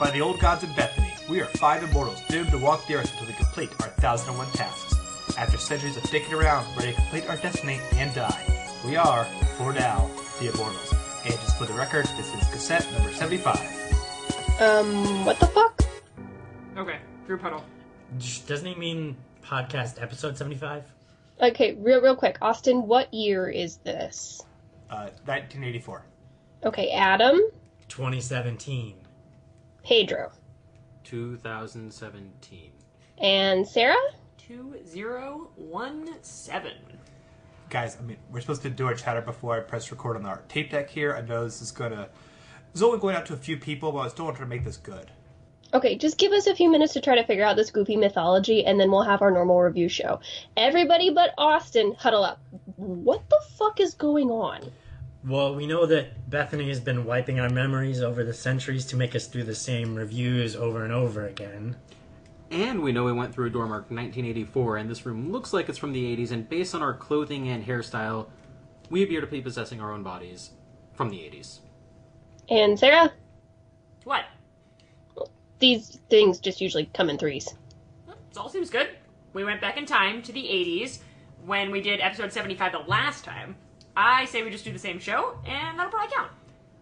by the old gods of Bethany, we are 5 immortals doomed to walk the earth until we complete our 1,001 tasks. After centuries of dicking around, ready to complete our destiny and die, we are, for now, the Immortals. And just for the record, this is cassette number 75. What the fuck? Okay, Drew Puddle. Doesn't he mean podcast episode 75? Okay, real quick. Austin, what year is this? 1984. Okay, Adam. 2017. Pedro. 2017. And Sarah? 2017. Guys, I mean, we're supposed to do our chatter before I press record on our tape deck here. I know this is only going out to a few people, but I still want to make this good. Okay, just give us a few minutes to try to figure out this goofy mythology, and then we'll have our normal review show. Everybody but Austin, huddle up. What the fuck is going on? Well, we know that Bethany has been wiping our memories over the centuries to make us do the same reviews over and over again. And we know we went through a door marked 1984, and this room looks like it's from the 80s, and based on our clothing and hairstyle, we appear to be possessing our own bodies from the 80s. And Sarah? What? These things just usually come in threes. It all seems good. We went back in time to the 80s when we did episode 75 the last time. I say we just do the same show, and that'll probably count.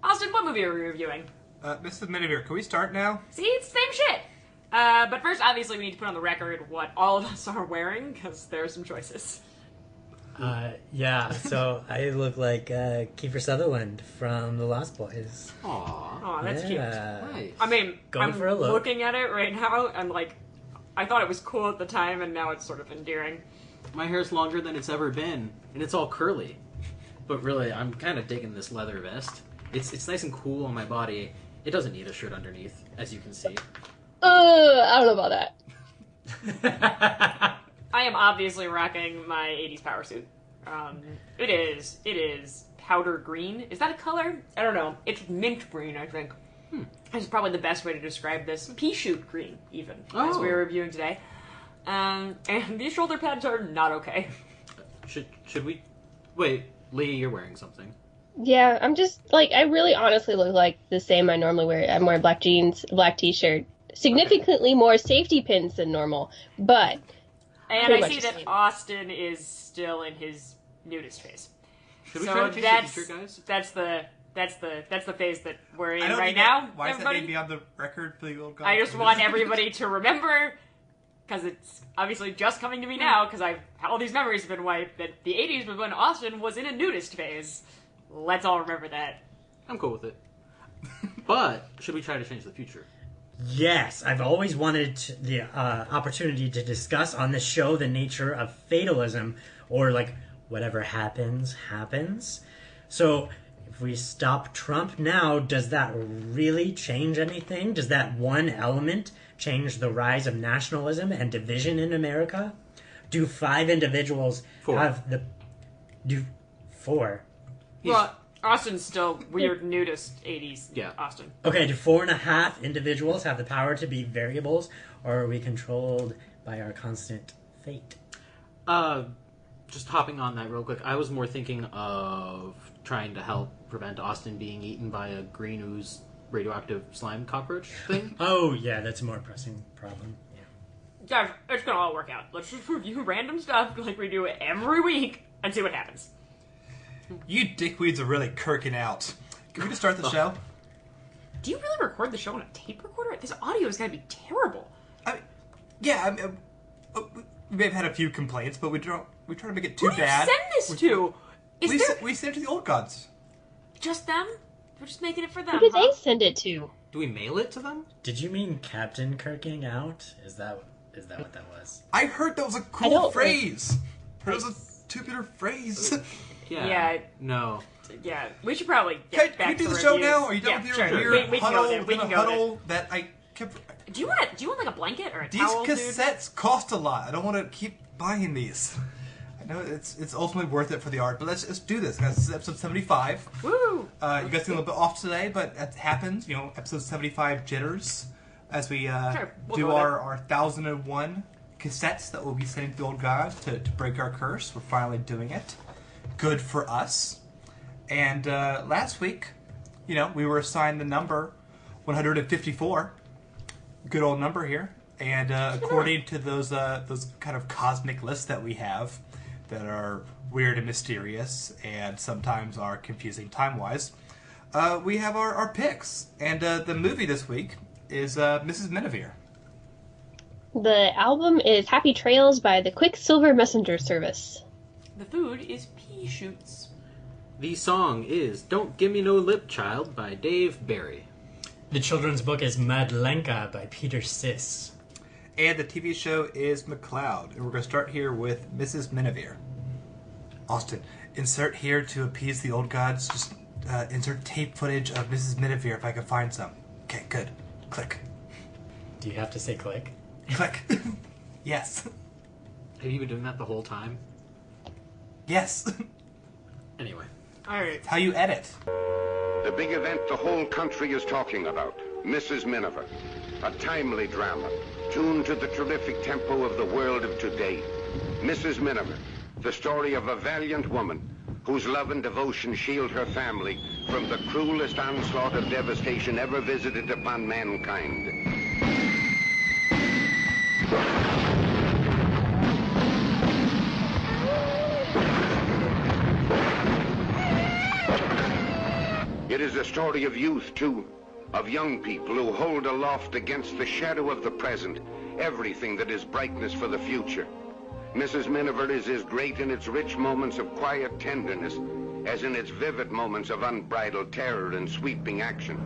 Austin, what movie are we reviewing? Mrs. Miniver, can we start now? See, it's the same shit. But first, obviously, we need to put on the record what all of us are wearing, because there are some choices. Yeah, so I look like Kiefer Sutherland from The Lost Boys. Aww. Aw, that's cute. Nice. I mean, Going I'm for a look. looking at it right now, and like, I thought it was cool at the time, and now it's sort of endearing. My hair's longer than it's ever been, and it's all curly. But really, I'm kind of digging this leather vest. It's nice and cool on my body. It doesn't need a shirt underneath, as you can see. I don't know about that. I am obviously rocking my 80s power suit. It is powder green. Is that a color? I don't know. It's mint green, I think. That's probably the best way to describe this. Pea shoot green, even, as we were reviewing today. And these shoulder pads are not okay. Should we... Wait, Lee, you're wearing something. Yeah, I'm just, I really honestly look like the same I normally wear. I'm wearing black jeans, black t-shirt, significantly more safety pins than normal, but... And I see that Austin is still in his nudist phase. Should we try to change the future, guys? That's the phase that we're in right now. Why everybody. is that maybe on the record for the old gods? I just want everybody to remember, because it's obviously just coming to me now, because all these memories have been wiped, that the 80s was when Austin was in a nudist phase. Let's all remember that. I'm cool with it. But, should we try to change the future? Yes, I've always wanted the opportunity to discuss on this show the nature of fatalism, or whatever happens, happens. So, if we stop Trump now, does that really change anything? Does that one element change the rise of nationalism and division in America? Do 5 individuals have the... Do 4? Well, Austin's still weird nudist 80s. Yeah. Austin. Okay, do 4.5 individuals have the power to be variables, or are we controlled by our constant fate? Just hopping on that real quick, I was more thinking of trying to help prevent Austin being eaten by a green ooze radioactive slime cockroach thing. Oh, yeah, that's a more pressing problem. Yeah. Guys, it's gonna all work out. Let's just review random stuff like we do every week and see what happens. You dickweeds are really kirking out. Can we just start the show? Do you really record the show on a tape recorder? This audio is gonna be terrible. We may have had a few complaints, but we try to make it too bad. Who do you send this to? We sent it to the old gods. Just them? We're just making it for them. Who did they send it to? Do we mail it to them? Did you mean Captain Kirking out? Is that what that was? I heard that was a cool phrase. Heard it was a tubular phrase. Yeah. No. Yeah, we should probably get back to Can we do the reviews. show now? Are you done with your weird we can huddle? go there. We can go huddle that I kept... Do you want like a blanket or a These towel, cassettes cost a lot. I don't want to keep buying these. I know it's ultimately worth it for the art, but let's do this, guys. This is episode 75. Woo! You guys seem a little bit off today, but it happens. You know, episode 75 jitters as we do our 1001 cassettes that we'll be sending to the old gods to break our curse. We're finally doing it. Good for us. And last week, we were assigned the number 154. good old number here. And according to those kind of cosmic lists that we have that are weird and mysterious and sometimes are confusing time-wise, we have our picks. And the movie this week is Mrs. Miniver. The album is Happy Trails by the Quicksilver Messenger Service. The food is Pea Shoots. The song is Don't Gimme No Lip Child by Dave Barry. The children's book is Madlenka by Peter Sis. And the TV show is McCloud. And we're going to start here with Mrs. Miniver. Austin, insert here to appease the old gods. Just insert tape footage of Mrs. Miniver if I can find some. Okay, good. Click. Do you have to say click? Click. Yes. Have you been doing that the whole time? Yes. Anyway. Alright. How you edit. The big event the whole country is talking about, Mrs. Miniver. A timely drama, tuned to the terrific tempo of the world of today. Mrs. Miniver, the story of a valiant woman whose love and devotion shield her family from the cruelest onslaught of devastation ever visited upon mankind. It is a story of youth, too, of young people who hold aloft against the shadow of the present everything that is brightness for the future. Mrs. Miniver is as great in its rich moments of quiet tenderness as in its vivid moments of unbridled terror and sweeping action.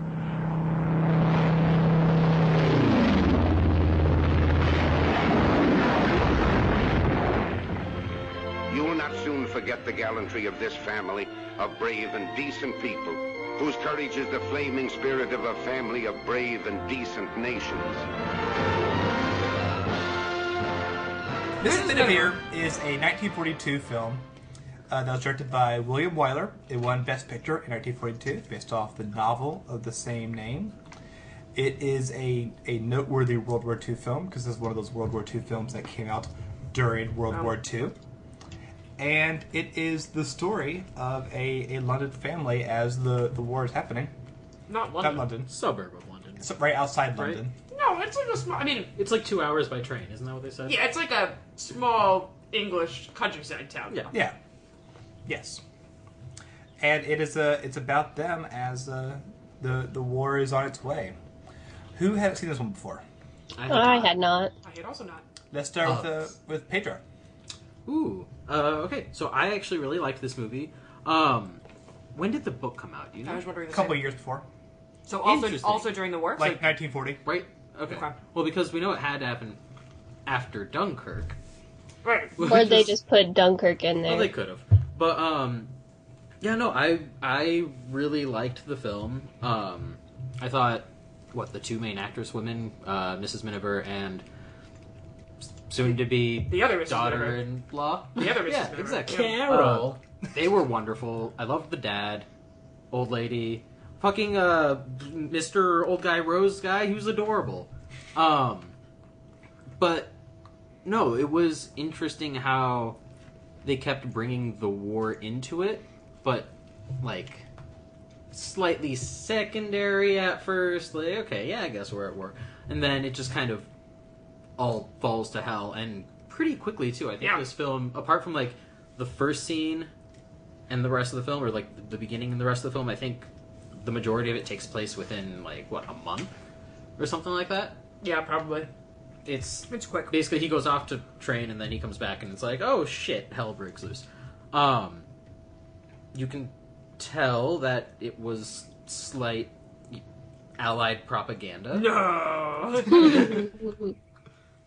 You will not soon forget the gallantry of this family of brave and decent people, whose courage is the flaming spirit of a family of brave and decent nations. Mrs. Miniver is a 1942 film that was directed by William Wyler. It won Best Picture in 1942, based off the novel of the same name. It is a noteworthy World War II film, because it's one of those World War II films that came out during World War II. And it is the story of a London family as the war is happening. Not London. Not London. Suburb of London. So right outside Right? London. No, it's like a small... I mean, It's like 2 hours by train, isn't that what they said? yeah, it's like a small English countryside town. Yeah. Yeah. Yes. And it is it's about them as the war is on its way. Who hadn't seen this one before? I had not. I had also not. Let's start with Pedro. Ooh. Okay. So I actually really liked this movie. When did the book come out? Do you know? I was wondering A the couple same. years before. So Interesting. also during the war? Like So, 1940. Right? Okay. Okay. Well, because we know it had to happen after Dunkirk. right. Or they just put Dunkirk in there. Well, they could have. But, yeah, no, I really liked the film. I thought, the two main actress women, Mrs. Miniver and soon-to-be The other Mrs. daughter-in-law. The other Mrs. Yeah, Miniver. exactly. Carol. They were wonderful. I loved the dad, old lady, fucking Mr. Old Guy Rose guy. He was adorable. But no, it was interesting how they kept bringing the war into it, but like slightly secondary at first. Like, okay, yeah, I guess we're at war, and then it just kind of all falls to hell, and pretty quickly too. I think Yeah. this film, apart from like the first scene and the rest of the film, or like the beginning and the rest of the film, I think the majority of it takes place within like a month or something like that. Yeah, probably. It's quick. basically he goes off to train and then he comes back and it's like, oh shit, hell breaks loose. You can tell that it was slight Allied propaganda. No!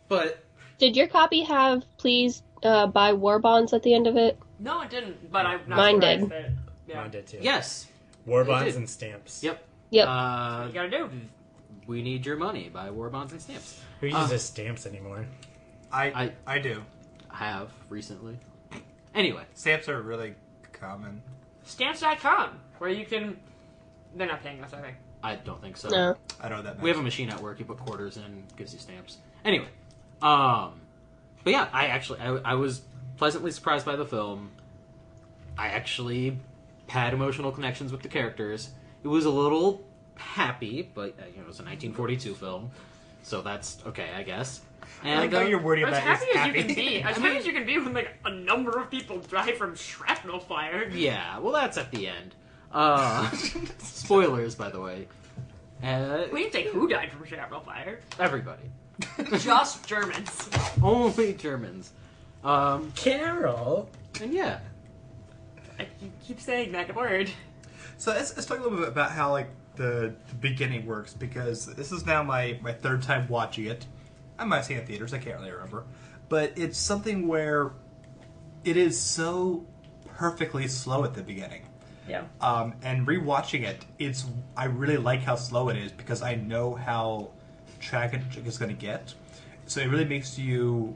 But Did your copy have please buy war bonds at the end of it? No, it didn't, but I'm not Mine surprised did. that... Yeah. Mine did too. yes, War They bonds did. and stamps. yep. Yep. What you gotta do. We need your money. Buy war bonds and stamps. Who uses stamps anymore? I do. Have recently. Anyway, Stamps are really common. Stamps.com, where you can... They're not paying us, I think. I don't think so. No. I don't know what that means. We have a machine at work. You put quarters in, gives you stamps. Anyway, but yeah, I was pleasantly surprised by the film. I actually had emotional connections with the characters. It was a little happy, but it was a 1942 film, So that's okay, I guess. And I know you're worried as about happy is as happy. you can be, as happy as you can be when like a number of people die from shrapnel fire. Yeah, well, that's at the end. Spoilers, by the way. We didn't say who died from shrapnel fire. Everybody. Just Germans. Only Germans. Carol. And yeah. I keep saying that word. So let's talk a little bit about how like the beginning works, because this is now my third time watching it. I might have seen it in theaters, I can't really remember. But it's something where it is so perfectly slow at the beginning. Yeah. And rewatching it, I really like how slow it is, because I know how tragic it's going to get. So it really makes you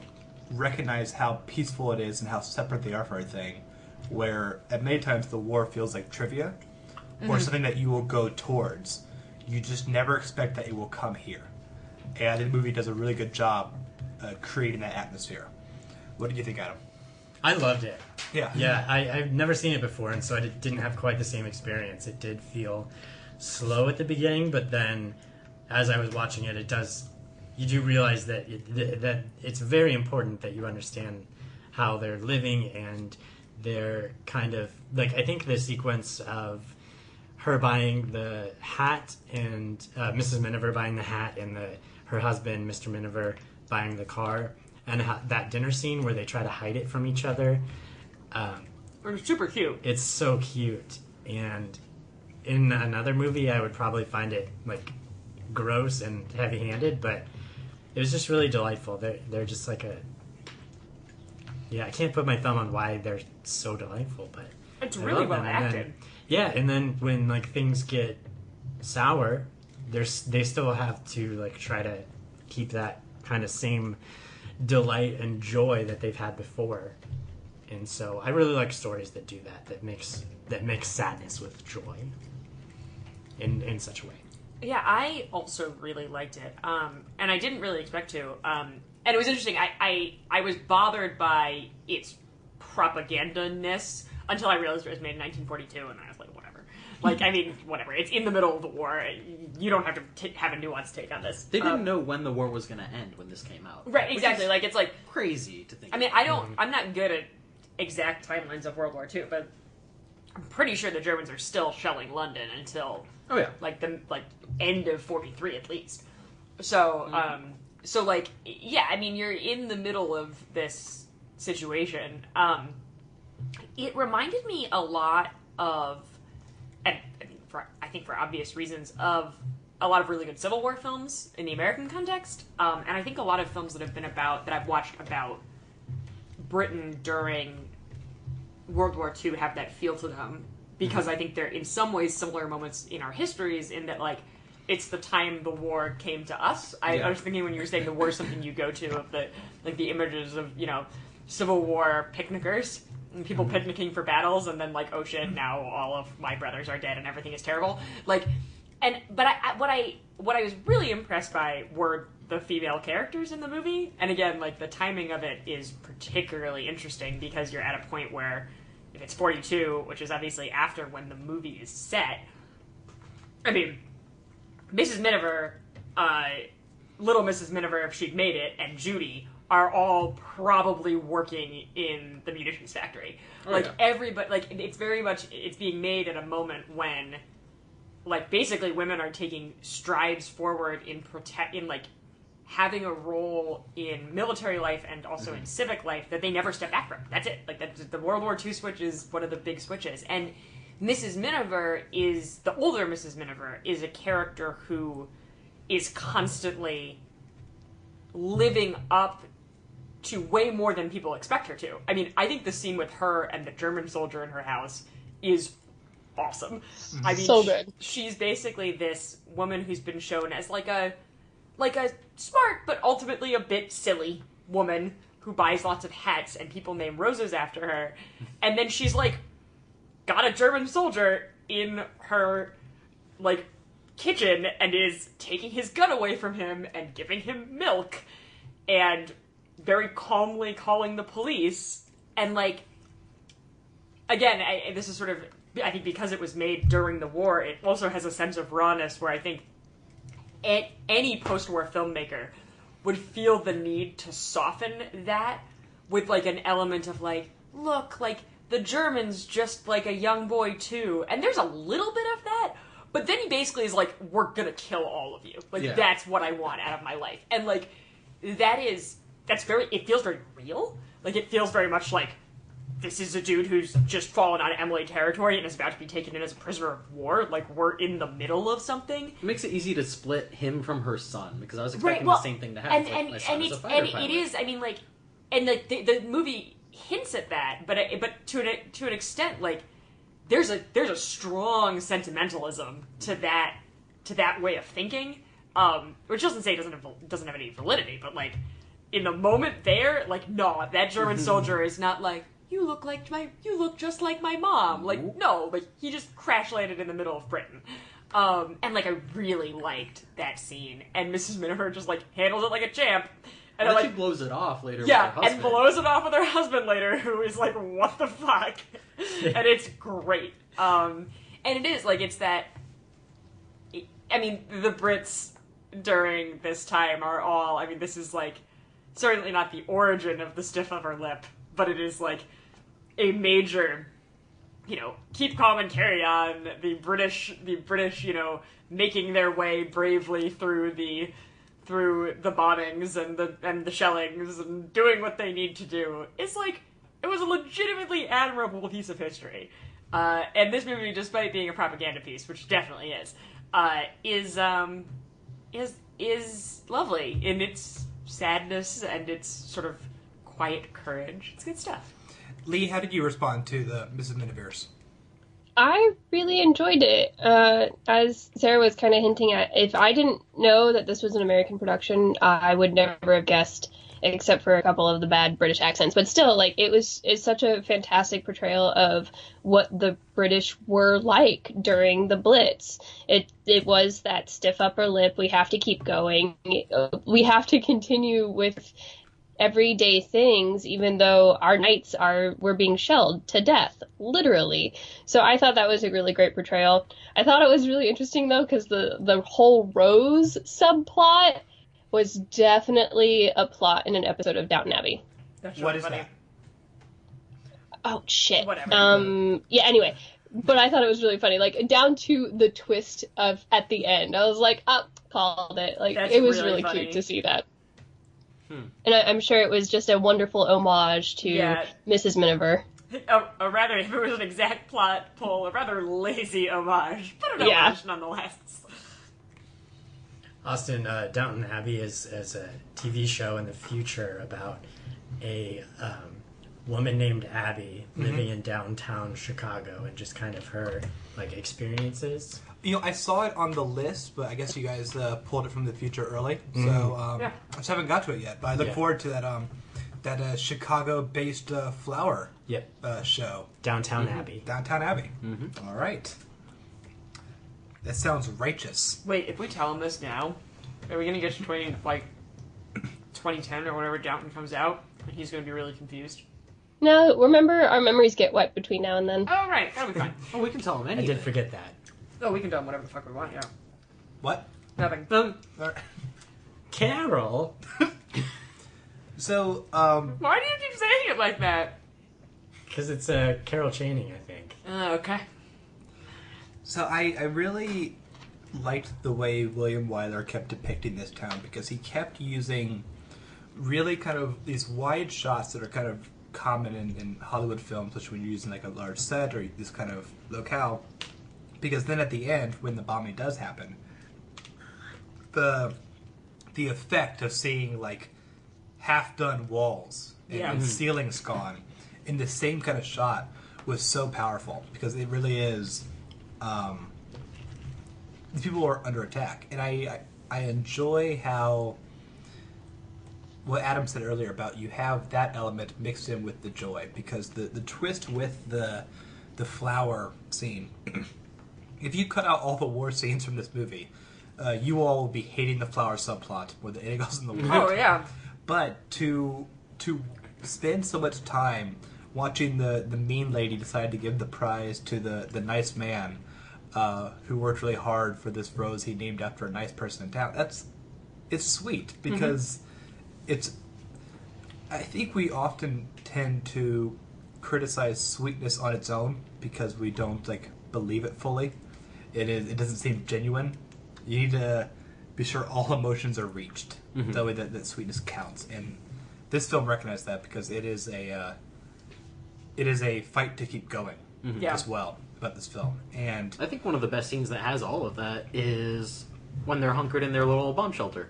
recognize how peaceful it is and how separate they are from everything. Where at many times the war feels like trivia, or something that you will go towards. You just never expect that it will come here. And I think the movie does a really good job creating that atmosphere. What did you think, Adam? I loved it. Yeah. Yeah, I've never seen it before, and so I didn't have quite the same experience. It did feel slow at the beginning, but then as I was watching it, you do realize that that it's very important that you understand how they're living, and they're kind of, like, I think the sequence of her buying the hat and Mrs. Miniver buying the hat and her husband, Mr. Miniver, buying the car, and that dinner scene where they try to hide it from each other. It's super cute. It's so cute. And in another movie, I would probably find it like gross and heavy-handed, but it was just really delightful. They're just like I can't put my thumb on why they're so delightful, but it's really well acted. And then when like things get sour, they still have to like try to keep that kind of same delight and joy that they've had before. And so I really like stories that do that makes sadness with joy in such a way. Yeah, I also really liked it, and I didn't really expect to. And it was interesting. I was bothered by its propaganda-ness until I realized it was made in 1942, and I was like, whatever. Like, I mean, whatever. It's in the middle of the war. You don't have to have a nuanced take on this. They didn't know when the war was going to end when this came out. Right, exactly. Like, it's like crazy to think. I mean, I'm not good at exact timelines of World War II, but I'm pretty sure the Germans are still shelling London until like the end of 43 at least. So so like yeah, I mean, you're in the middle of this situation. It reminded me a lot of, and I think for obvious reasons, of a lot of really good Civil War films in the American context, and I think a lot of films that I've watched about Britain during World War II have that feel to them, because I think they're in some ways similar moments in our histories, in that like it's the time the war came to us. I was thinking when you were saying the war is something you go to, of the images of, you know, Civil War picnickers and people picnicking for battles, and then like, oh shit, now all of my brothers are dead and everything is terrible. Like, but what I was really impressed by were the female characters in the movie, and again, like the timing of it is particularly interesting, because you're at a point where if it's 42, which is obviously after when the movie is set, I mean, Mrs. Miniver, little Mrs. Miniver, if she'd made it, and Judy are all probably working in the munitions factory. Everybody, like, it's very much, it's being made at a moment when, like, basically women are taking strides forward in like having a role in military life and also in civic life that they never step back from. That's it. Like, that's, the World War II switch is one of the big switches. And Mrs. Miniver the older Mrs. Miniver is a character who is constantly living up to way more than people expect her to. I mean, I think the scene with her and the German soldier in her house is awesome. I mean, so good. She's basically this woman who's been shown as like a smart but ultimately a bit silly woman who buys lots of hats and people name roses after her, and then she's like got a German soldier in her like kitchen and is taking his gun away from him and giving him milk and very calmly calling the police. And like, again, this is sort of, I think because it was made during the war, it also has a sense of rawness where I think any post-war filmmaker would feel the need to soften that with, like, an element of, like, look, like, the German's just, like, a young boy, too. And there's a little bit of that, but then he basically is like, we're gonna kill all of you. Like, that's what I want out of my life. And, like, it feels very real. Like, it feels very much like, this is a dude who's just fallen on Emily territory and is about to be taken in as a prisoner of war. Like, we're in the middle of something. It makes it easy to split him from her son, because I was expecting the same thing to happen. And it is, I mean, like, and the movie hints at that, but to an extent, like, there's a strong sentimentalism to that way of thinking, which doesn't say it doesn't have any validity, but, like, in the moment there, like, no, that German soldier is not like, you look just like my mom. Like, no, like, he just crash landed in the middle of Britain. And, like, I really liked that scene, and Mrs. Miniver just, like, handles it like a champ. And then like, she blows it off later with her husband. And blows it off with her husband later, who is like, what the fuck? And it's great. And it is, like, it's that... I mean, the Brits during this time are all... I mean, this is, like, certainly not the origin of the stiff upper lip, but it is, like, a major, you know, keep calm and carry on. The British, you know, making their way bravely through the bombings and the shellings and doing what they need to do. It's like, it was a legitimately admirable piece of history. And this movie, despite being a propaganda piece, which definitely is lovely in its sadness and its sort of quiet courage. It's good stuff. Lee, how did you respond to the Mrs. Minivers? I really enjoyed it. As Sarah was kind of hinting at, if I didn't know that this was an American production, I would never have guessed, except for a couple of the bad British accents. But still, like, it's such a fantastic portrayal of what the British were like during the Blitz. It was that stiff upper lip. We have to keep going. We have to continue with everyday things, even though our nights were being shelled to death, literally. So I thought that was a really great portrayal. I thought it was really interesting, though, because the whole Rose subplot was definitely a plot in an episode of Downton Abbey. That's what really is funny. that? Oh, shit. Whatever. Yeah, anyway. But I thought it was really funny, like, down to the twist at the end. I was like, called it. Like, That's it was really really cute to see that. And I'm sure it was just a wonderful homage to Mrs. Miniver. A rather, if it was an exact plot pull, a rather lazy homage, but an homage nonetheless. Austin, Downton Abbey is a TV show in the future about a woman named Abby living in downtown Chicago and just kind of her, like, experiences. You know, I saw it on the list, but I guess you guys pulled it from the future early, so I just haven't got to it yet. But I look forward to that Chicago-based flower show. Downtown Abbey. Downtown Abbey. Mm-hmm. All right. That sounds righteous. Wait, if we tell him this now, are we going to get to 2010 or whenever Downton comes out, and he's going to be really confused? No, remember, our memories get wet between now and then. Oh, right. That'll be fine. Oh, we can tell him anything. I did forget that. Oh, we can tell him whatever the fuck we want, yeah. What? Nothing. Carol? So, why do you keep saying it like that? Because it's Carol Channing, I think. Okay. So I really liked the way William Wyler kept depicting this town, because he kept using really kind of these wide shots that are kind of common in Hollywood films, which when you're using like a large set or this kind of locale. Because then at the end, when the bombing does happen, the effect of seeing like half-done walls and ceilings gone in the same kind of shot was so powerful, because it really is. These people are under attack, and I enjoy how what Adam said earlier about you have that element mixed in with the joy, because the twist with the flower scene. If you cut out all the war scenes from this movie, you all will be hating the flower subplot more than anything else in the world. Oh, yeah. But to spend so much time watching the mean lady decide to give the prize to the nice man, who worked really hard for this rose he named after a nice person in town. It's sweet because it's. I think we often tend to criticize sweetness on its own because we don't believe it fully. It doesn't seem genuine. You need to be sure all emotions are reached. That way that sweetness counts. And this film recognized that because it is a fight to keep going as well about this film. And I think one of the best scenes that has all of that is when they're hunkered in their little bomb shelter.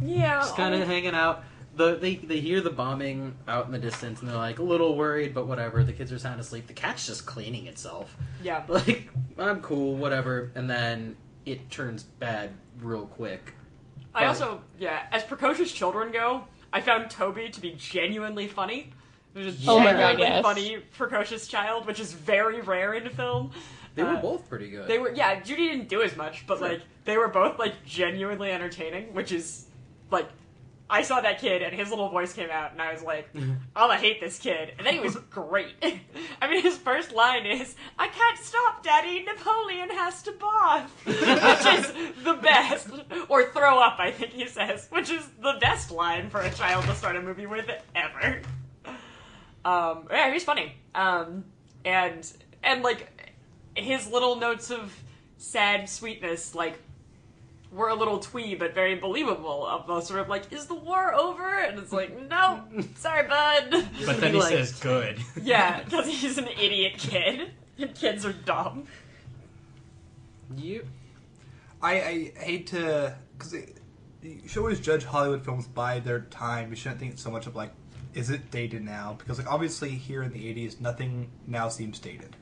Yeah. Just kind of hanging out. They hear the bombing out in the distance, and they're a little worried, but whatever. The kids are sound asleep. The cat's just cleaning itself. Yeah. I'm cool, whatever. And then it turns bad real quick. I also, as precocious children go, I found Toby to be genuinely funny. There's a genuinely funny, precocious child, which is very rare in film. They were both pretty good. They were, Judy didn't do as much, but they were both genuinely entertaining, which is I saw that kid and his little voice came out and I was like, I hate this kid. And then he was great. I mean, his first line is, I can't stop, Daddy. Napoleon has to barf. Which is the best. Or throw up, I think he says. Which is the best line for a child to start a movie with ever. He was funny. And his little notes of sad sweetness, were a little twee, but very believable. Of the sort of is the war over? And it's no, sorry, bud. But then he says good. Yeah, because he's an idiot kid. And kids are dumb. I hate to, because you should always judge Hollywood films by their time. You shouldn't think so much of is it dated now? Because obviously here in the 80s, nothing now seems dated.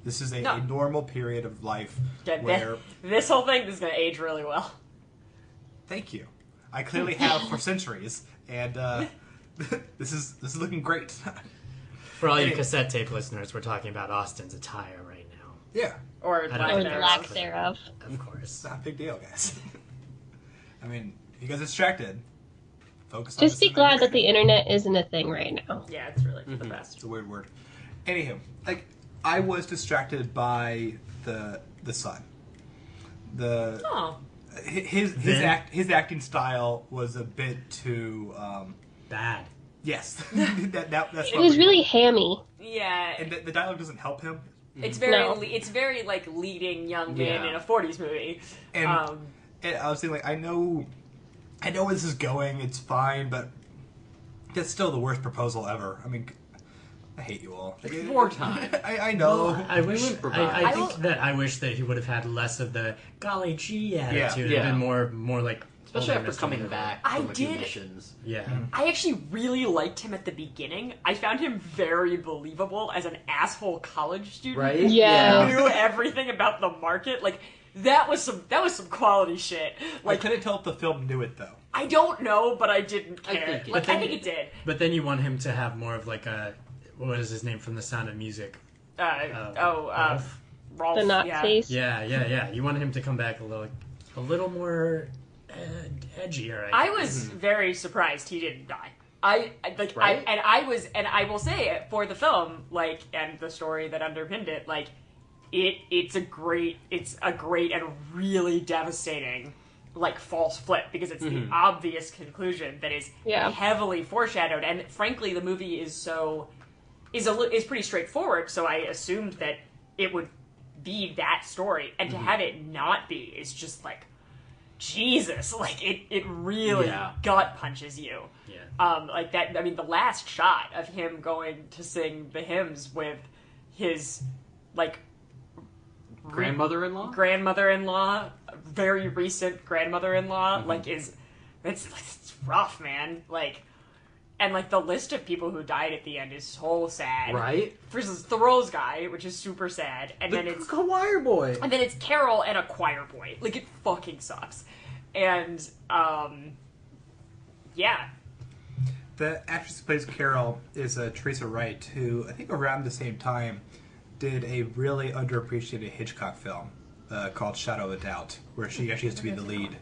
This is a normal period of life where... This whole thing is going to age really well. Thank you. I clearly have for centuries, and this is looking great. For all you cassette tape listeners, we're talking about Austin's attire right now. Yeah. Or lack thereof. Of course. It's not a big deal, guys. I mean, if you guys are distracted, focus on Just be glad that the internet isn't a thing right now. Yeah, it's really the best. It's a weird word. Anywho, I was distracted by the son. His acting style was a bit too bad. Yes, that's. It was really hammy. Yeah, and the dialogue doesn't help him. It's very leading young man in a '40s movie. And I was thinking I know where this is going. It's fine, but that's still the worst proposal ever. I mean. I hate you all. Wartime. I know. Well, I wish that he would have had less of the golly gee attitude and been more like. Especially after coming back from a few missions. Yeah. I actually really liked him at the beginning. I found him very believable as an asshole college student. Right? Yeah. Who knew everything about the market. That was some quality shit. I couldn't tell if the film knew it though. I don't know, but I didn't care. I think it did. But then you want him to have more of a. What is his name from The Sound of Music? Rolf. The nut face. Yeah. You want him to come back a little more edgier. I was very surprised he didn't die. I will say for the film, and the story that underpinned it, it's a great and really devastating false flip because it's the obvious conclusion that is heavily foreshadowed, and frankly, the movie is pretty straightforward. So I assumed that it would be that story, and to have it not be is just Jesus. It really gut punches you. Yeah. That. I mean, the last shot of him going to sing the hymns with his grandmother-in-law, very recent grandmother-in-law, it's rough, man. And the list of people who died at the end is so sad. Right? Versus the Rose guy, which is super sad, and then it's choir boy, and then it's Carol and a choir boy. It fucking sucks. And the actress who plays Carol is Teresa Wright, who I think around the same time did a really underappreciated Hitchcock film called Shadow of a Doubt, where she actually has to be the lead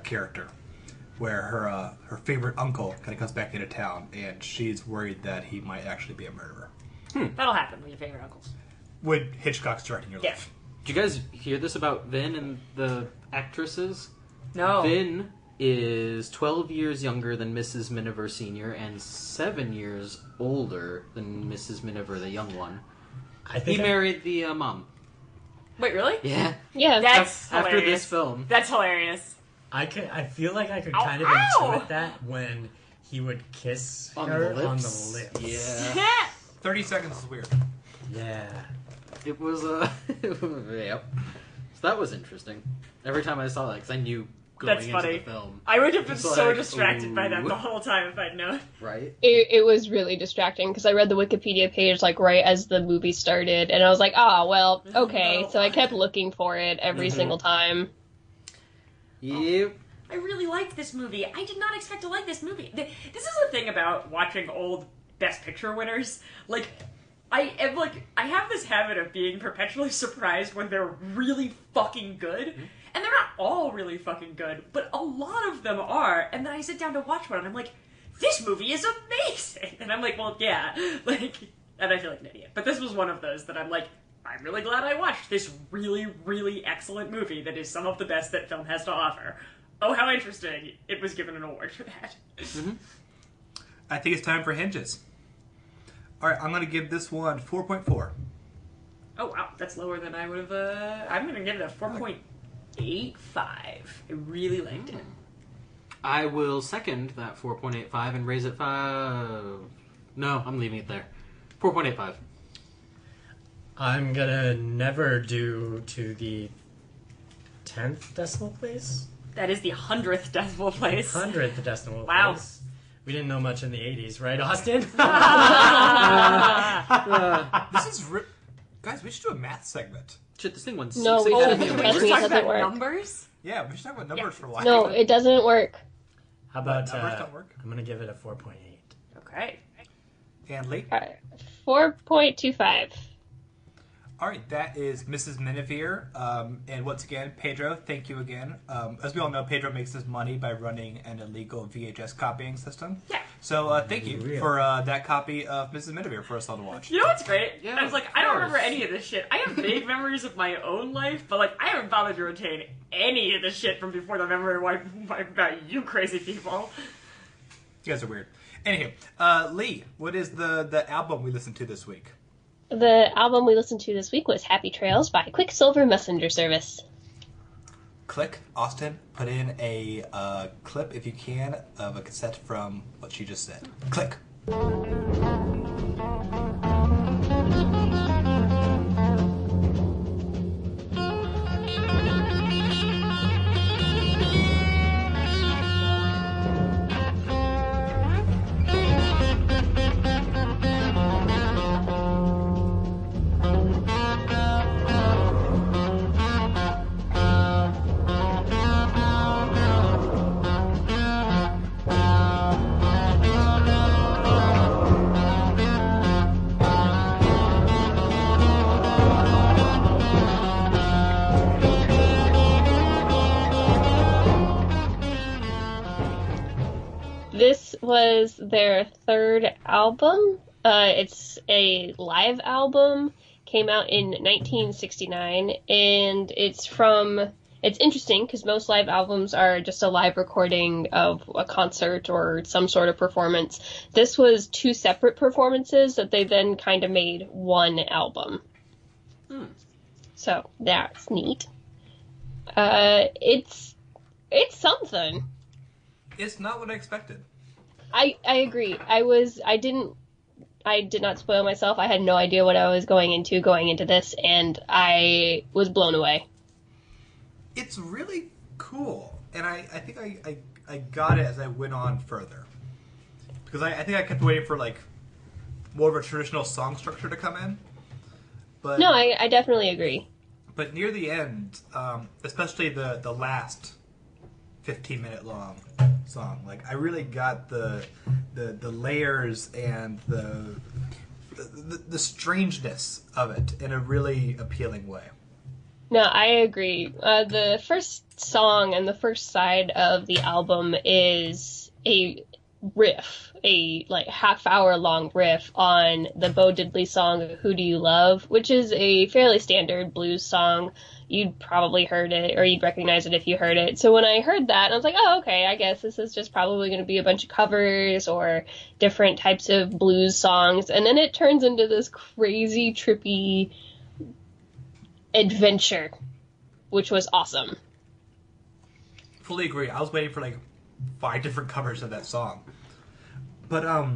character, where her favorite uncle kind of comes back into town, and she's worried that he might actually be a murderer. That'll happen with your favorite uncles. When Hitchcock's directing your life. Did you guys hear this about Vin and the actresses? No. Vin is 12 years younger than Mrs. Miniver Sr. and 7 years older than Mrs. Miniver, the young one. He married the mom. Wait, really? Yeah. Yeah. That's After hilarious. this film. That's hilarious. I feel like I could kind of Ow! intuit that when he would kiss her on the lips. Yeah. 30 seconds is weird. Yeah. It was, yep. So that was interesting. Every time I saw that, because I knew going That's into funny. the film. I would have been It's so like, distracted by that ooh. the whole time if I'd known. Right? It was really distracting because I read the Wikipedia page like right as the movie started, and I was like, well, okay. No. So I kept looking for it every single time. Yep. I really liked this movie. I did not expect to like this movie. This is the thing about watching old Best Picture winners. Like, I have this habit of being perpetually surprised when they're really fucking good. And they're not all really fucking good, but a lot of them are. And then I sit down to watch one and I'm like, this movie is amazing! And I'm like, well, yeah. Like, and I feel like an idiot. But this was one of those that I'm like, I'm really glad I watched this really, really excellent movie that is some of the best that film has to offer. Oh, how interesting. It was given an award for that. Mm-hmm. I think it's time for hinges. All right, I'm going to give this one 4.4. Oh, wow. That's lower than I would have... I'm going to give it a 4.85. I really liked it. I will second that 4.85 and raise it 5. No, I'm leaving it there. 4.85. I'm gonna never do to the 10th decimal place. That is the 100th decimal place. 100th decimal Wow. place. We didn't know much in the 80s, right, Austin? This is... Guys, we should do a math segment. Shit, this thing went No, 6 we Oh, don't. can we Trust just me, it talk doesn't about work. numbers? Yeah, we should talk about numbers for a while. No, it doesn't work. How about, numbers don't work? I'm gonna give it a 4.8. Okay. And Lee? 4.25. All right, that is Mrs. Miniver. And once again, Pedro, thank you again. As we all know, Pedro makes his money by running an illegal VHS copying system. Yeah. So thank you Real. for that copy of Mrs. Miniver for us all to watch. You know what's great? Yeah, I was like, of I don't course. remember any of this shit. I have vague memories of my own life, but like, I haven't bothered to retain any of the shit from before the memory wipe about you crazy people. You guys are weird. Anywho, Lee, what is the album we listened to this week? The album we listened to this week was Happy Trails by Quicksilver Messenger Service. Click, Austin, put in a clip, if you can, of a cassette from what she just said. Click. This was their third album. It's a live album. Came out in 1969, and it's interesting because most live albums are just a live recording of a concert or some sort of performance. This was two separate performances that they then kind of made one album. So that's neat. It's something. It's not what I expected. I agree. I did not spoil myself. I had no idea what I was going into this, and I was blown away. It's really cool, and I think I got it as I went on further. Because I think I kept waiting for, like, more of a traditional song structure to come in. But No, I definitely agree. But near the end, especially the last 15-minute long song, like, I really got the layers and the strangeness of it in a really appealing way. No, I agree. The first song and the first side of the album is a riff, a like half-hour long riff on the Bo Diddley song "Who Do You Love," which is a fairly standard blues song. You'd probably heard it, or you'd recognize it if you heard it. So when I heard that, I was like, oh, okay, I guess this is just probably going to be a bunch of covers or different types of blues songs. And then it turns into this crazy, trippy adventure, which was awesome. Fully agree. I was waiting for like 5 different covers of that song. But I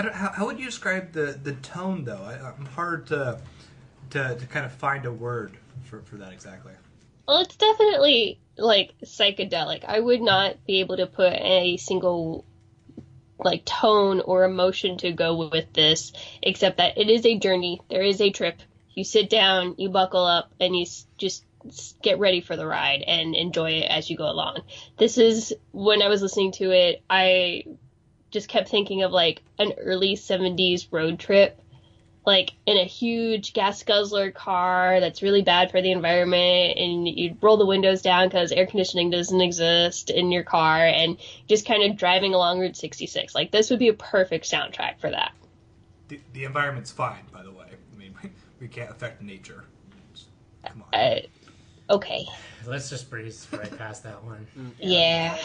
don't. How would you describe the tone though? I'm hard to kind of find a word for that exactly. Well, it's definitely like psychedelic. I would not be able to put a single like tone or emotion to go with this, except that it is a journey. There is a trip. You sit down, you buckle up, and you just get ready for the ride and enjoy it as you go along. This is, when I was listening to it, I just kept thinking of like an early 70s road trip, like in a huge gas guzzler car that's really bad for the environment, and you roll the windows down because air conditioning doesn't exist in your car, and just kind of driving along Route 66. Like, this would be a perfect soundtrack for that. The environment's fine, by the way. I mean, we can't affect nature. Come on. Okay. Let's just breeze right past that one. Yeah.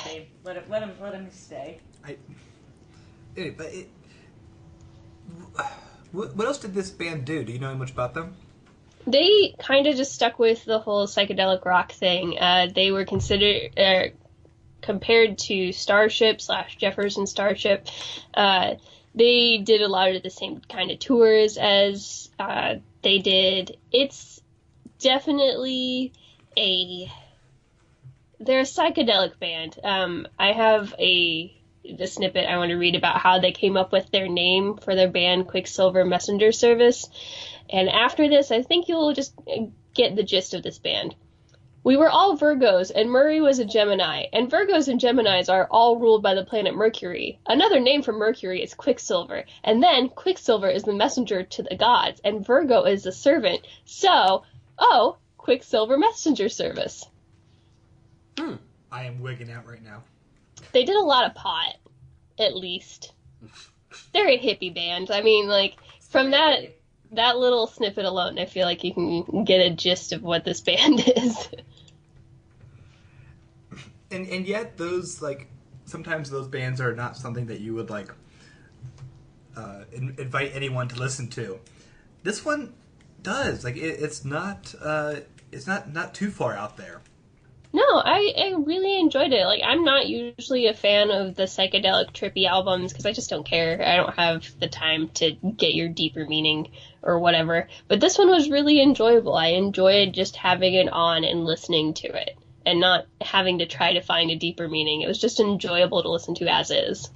Let him stay. What else did this band do? Do you know much about them? They kind of just stuck with the whole psychedelic rock thing. They were compared to Starship / Jefferson Starship. They did a lot of the same kind of tours as they did. It's definitely they're a psychedelic band. I have the snippet I want to read about how they came up with their name for their band, Quicksilver Messenger Service. And after this, I think you'll just get the gist of this band. We were all Virgos, and Murray was a Gemini, and Virgos and Geminis are all ruled by the planet Mercury. Another name for Mercury is Quicksilver, and then Quicksilver is the messenger to the gods, and Virgo is the servant. So, Quicksilver Messenger Service. I am wigging out right now. They did a lot of pot, at least. They're a hippie band. I mean, like, from that little snippet alone, I feel like you can get a gist of what this band is. And yet those, like, sometimes those bands are not something that you would, like, invite anyone to listen to. This one does. Like, it's not too far out there. No, I really enjoyed it. Like, I'm not usually a fan of the psychedelic trippy albums because I just don't care. I don't have the time to get your deeper meaning or whatever. But this one was really enjoyable. I enjoyed just having it on and listening to it and not having to try to find a deeper meaning. It was just enjoyable to listen to as is.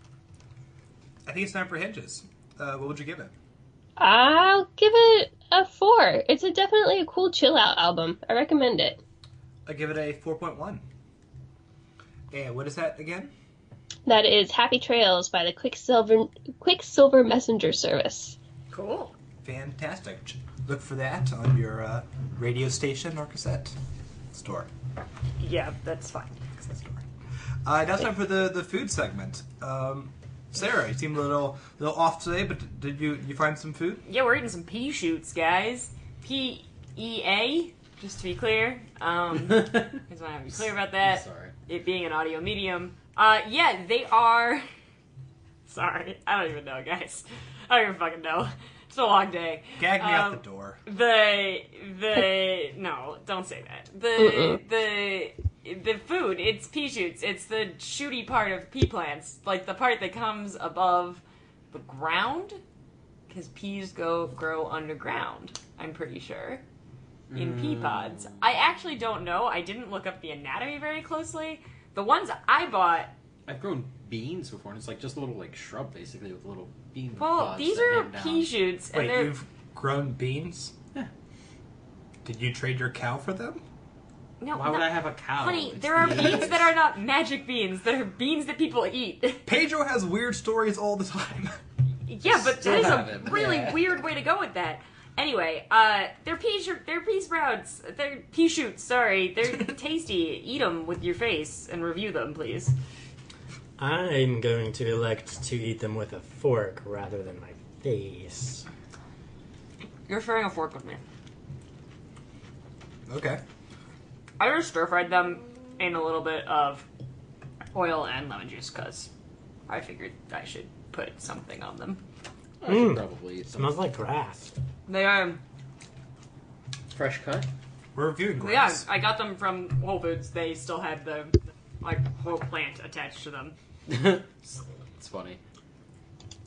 I think it's time for Hinges. What would you give it? I'll give it a 4. It's definitely a cool chill out album. I recommend it. I give it a 4.1. And what is that again? That is Happy Trails by the Quicksilver Messenger Service. Cool. Fantastic. Look for that on your radio station or cassette store. Yeah, that's fine. Cassette store. Now it's time for the food segment. Sarah, you seem a little off today, but did you find some food? Yeah, we're eating some pea shoots, guys. PEA, just to be clear. I just want to be clear about that. Sorry. It being an audio medium. Yeah, they are... Sorry, I don't even know, guys. I don't even fucking know. It's a long day. Gag me out the door. No, don't say that. The food, it's pea shoots. It's the shooty part of pea plants. Like, the part that comes above the ground. Because peas grow underground, I'm pretty sure. In pea pods. I actually don't know. I didn't look up the anatomy very closely. The ones I bought... I've grown beans before, and it's like just a little like shrub, basically, with little bean Well, pods these that are hang down. pea shoots, and Wait, they're... you've grown beans? Yeah. Did you trade your cow for them? No, Why would I have a cow? Honey, It's there are beans. beans that are not magic beans. That are beans that people eat. Pedro has weird stories all the time. Yeah, but Still that is have a him. really Yeah. weird way to go with that. Anyway, they're pea sprouts. They're pea shoots, sorry. They're tasty. Eat them with your face and review them, please. I'm going to elect to eat them with a fork rather than my face. You're sharing a fork with me. Okay. I just stir-fried them in a little bit of oil and lemon juice because I figured I should put something on them. I should probably eat some. Smells like grass. They are... Fresh cut? We're reviewing Yeah, grass. I got them from Whole Foods. They still had the whole plant attached to them. It's funny.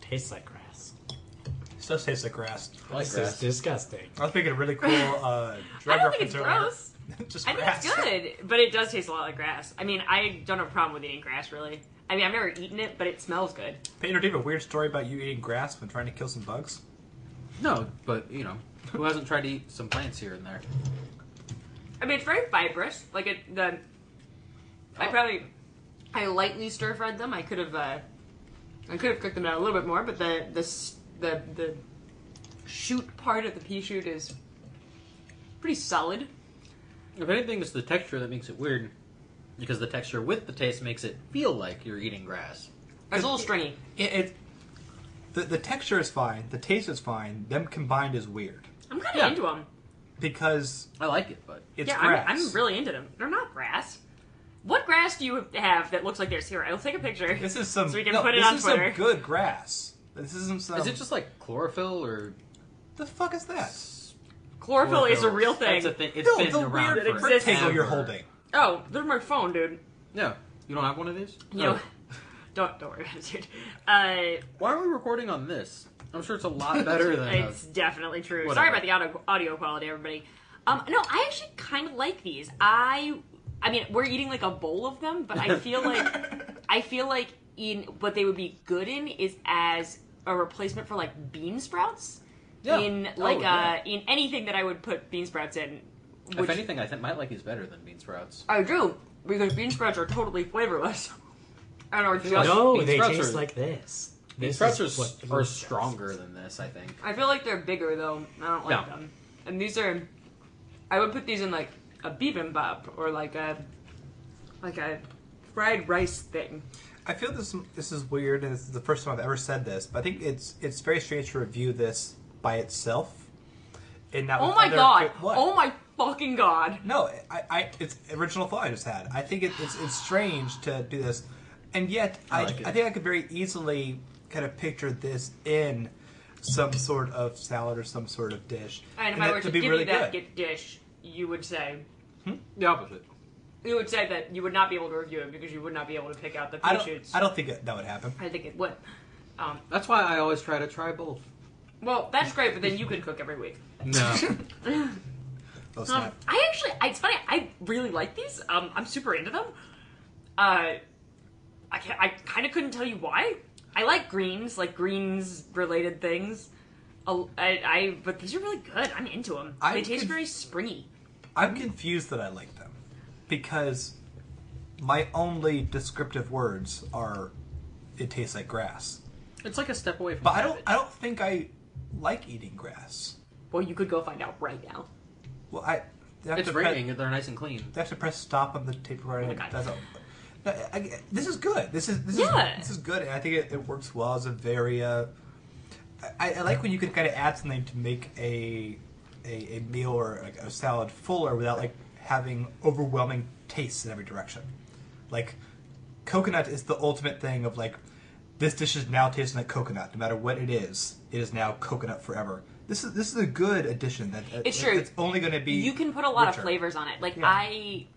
Tastes like grass. It does taste like grass. I like This grass. is disgusting. I was making a really cool I drug don't think it's reference earlier. gross. Just I think grass. it's good, but it does taste a lot like grass. I mean, I don't have a problem with eating grass, really. I mean, I've never eaten it, but it smells good. Pedro, do you have a weird story about you eating grass when trying to kill some bugs? No, but, you know, who hasn't tried to eat some plants here and there? I mean, it's very fibrous. Like, I lightly stir-fried them. I could have cooked them down a little bit more, but the shoot part of the pea shoot is pretty solid. If anything, it's the texture that makes it weird. Because the texture with the taste makes it feel like you're eating grass. It's a little stringy. The texture is fine. The taste is fine. Them combined is weird. I'm kind of into them. Because I like it, but... it's Yeah, grass. I'm really into them. They're not grass. What grass do you have that looks like this? Here, I'll take a picture. This is some... So we can put it on Twitter. This is some good grass. This isn't some... Is it just like chlorophyll or... The fuck is that? Chlorophyll is a real thing. That's a thing. It's been the around weird for rectangle you're forever. holding. Oh, there's my phone, dude. Yeah. You don't have one of these? You know, Oh. don't worry about it, dude. Why are we recording on this? I'm sure it's a lot better than... It's definitely true. Whatever. Sorry about the audio quality, everybody. No, I actually kind of like these. I mean, we're eating like a bowl of them, but I feel like what they would be good in is as a replacement for like bean sprouts. Yeah. In anything that I would put bean sprouts in. If anything, I might like these better than bean sprouts. I do, because bean sprouts are totally flavorless. And are just... No, bean they sprouts taste are- like this. Bean This sprouts is what are food stronger does. than this, I think. I feel like they're bigger, though. I don't like Yeah. them. And these are... I would put these in, like, a bibimbap, or like a fried rice thing. I feel this is weird, and this is the first time I've ever said this, but I think it's very strange to review this by itself. And not Oh with my other- god! What? Oh my fucking god! No, it's original thought I just had. I think it's strange to do this, and yet I like it. I think I could very easily kind of picture this in some sort of salad or some sort of dish. And if that I were to could be give really you that good. dish, you would say... The opposite. You would say that you would not be able to review it because you would not be able to pick out the I pea shoots. don't think that would happen. I think it would. That's why I always try to try both. Well, that's great, but then you could cook every week. No. Oh, snap. It's funny, I really like these. I'm super into them. I kind of couldn't tell you why. I like greens related things. But these are really good. I'm into them. They taste very springy. I'm confused that I like them because my only descriptive words are it tastes like grass. It's like a step away from But cabbage. I don't think I like eating grass. Well, you could go find out right now. Well, they have It's to raining. They're nice and clean. They have to press stop on the tape recorder. Oh my God. That's all. This is good. This is good, and I think it works well as a very. I like when you can kind of add something to make a meal or like a salad fuller without like having overwhelming tastes in every direction. Like coconut is the ultimate thing of like this dish is now tasting like coconut. No matter what it is now coconut forever. This is a good addition. It's true. It's only going to be. You can put a lot richer. of flavors on it. Like Yeah.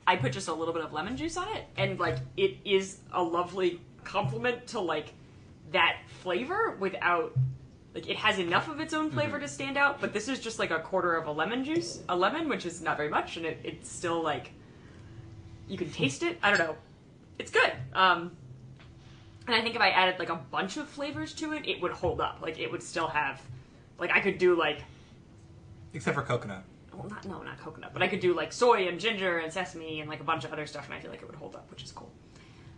I put just a little bit of lemon juice on it, and like it is a lovely complement to like that flavor without like it has enough of its own flavor to stand out. But this is just like a quarter of a lemon, which is not very much, and it's still like you can taste it. I don't know. It's good. And I think if I added like a bunch of flavors to it, it would hold up. Like it would still have. Like, I could do, like... Except for coconut. Well, not coconut. But I could do, like, soy and ginger and sesame and, like, a bunch of other stuff, and I feel like it would hold up, which is cool.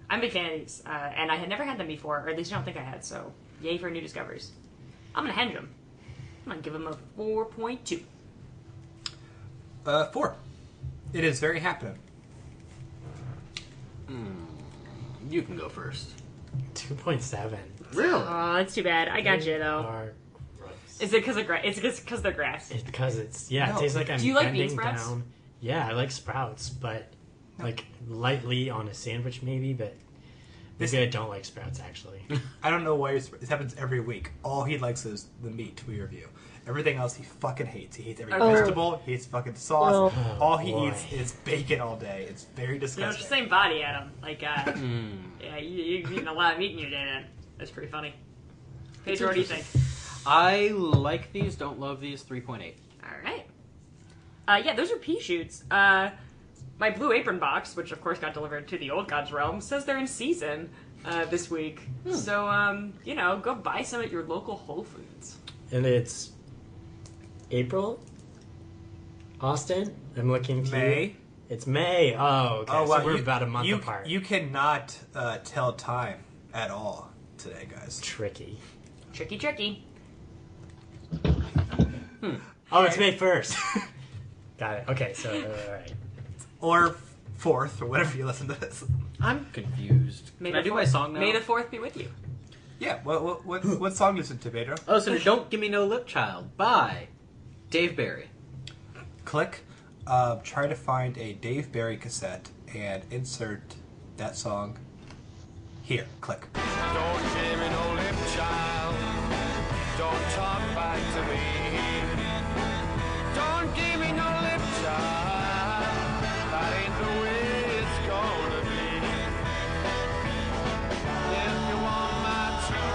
I'm a big fan of these. And I had never had them before, or at least I don't think I had, so yay for new discoveries. I'm gonna henge them. I'm gonna give them a 4.2. 4. It is very happening. You can go first. 2.7. Really? Oh, that's too bad. I got you though. Are gross. Is it because of grass? It's because they're grass. It's because it's it No. tastes like I'm Do you like bending bean sprouts? down. Yeah, I like sprouts, but like lightly on a sandwich maybe, but maybe I don't like sprouts actually. I don't know why this happens every week. All he likes is the meat we review. Everything else he fucking hates. He hates every vegetable. He hates fucking sauce. Oh. All he Boy. eats is bacon all day. It's very You know, it's disgusting. the same body, Adam. Like, yeah, you've eaten a lot of meat in your day, then. That's pretty funny. Pedro, what do you think? I like these, don't love these, 3.8. All right. Yeah, those are pea shoots. My Blue Apron box, which of course got delivered to the Old Gods realm, says they're in season this week. So, go buy some at your local Whole Foods. And it's April? Austin? I'm looking to May? you. It's May. Oh, okay. So we're about a month apart. You cannot tell time at all today, guys. Tricky. Tricky. Oh, it's May 1st. Got it. Okay, so, alright. Or 4th, or whatever you listen to this. I'm confused. Can I do my song now? May the 4th be with you. Yeah, what song you listen to, Pedro? Oh, listen to Don't Give Me No Lip Child by Dave Barry. Click, try to find a Dave Barry cassette and insert that song here. Click. Don't give me no lip, child. Don't talk back to me. Don't give me no lip, child. That ain't the way it's gonna be. If you want my true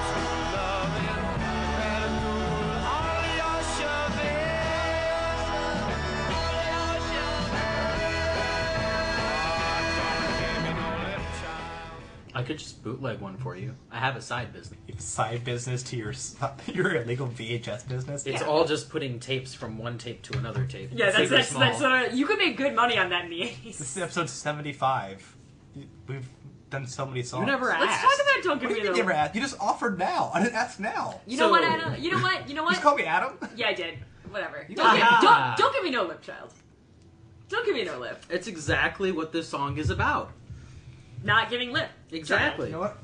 loving, better do all your shoving. Don't give me no lip, child. I could just bootleg one for you. I have a side business. You have a side business to your illegal VHS business. It's Yeah. all just putting tapes from one tape to another tape. Yeah, Super that's small. you could make good money on that in the 80s. This is episode 75. We've done so many songs. You never asked. Let's talk about Don't Give What do Me you mean the you never asked? You just offered now. I didn't ask now. You know So- what, Adam? You know what? You just call me Adam? Yeah, I did. Whatever. You Don't, got give, don't give me no lip, child. Don't give me no lip. It's exactly what this song is about. Not giving lip. Exactly. You know what?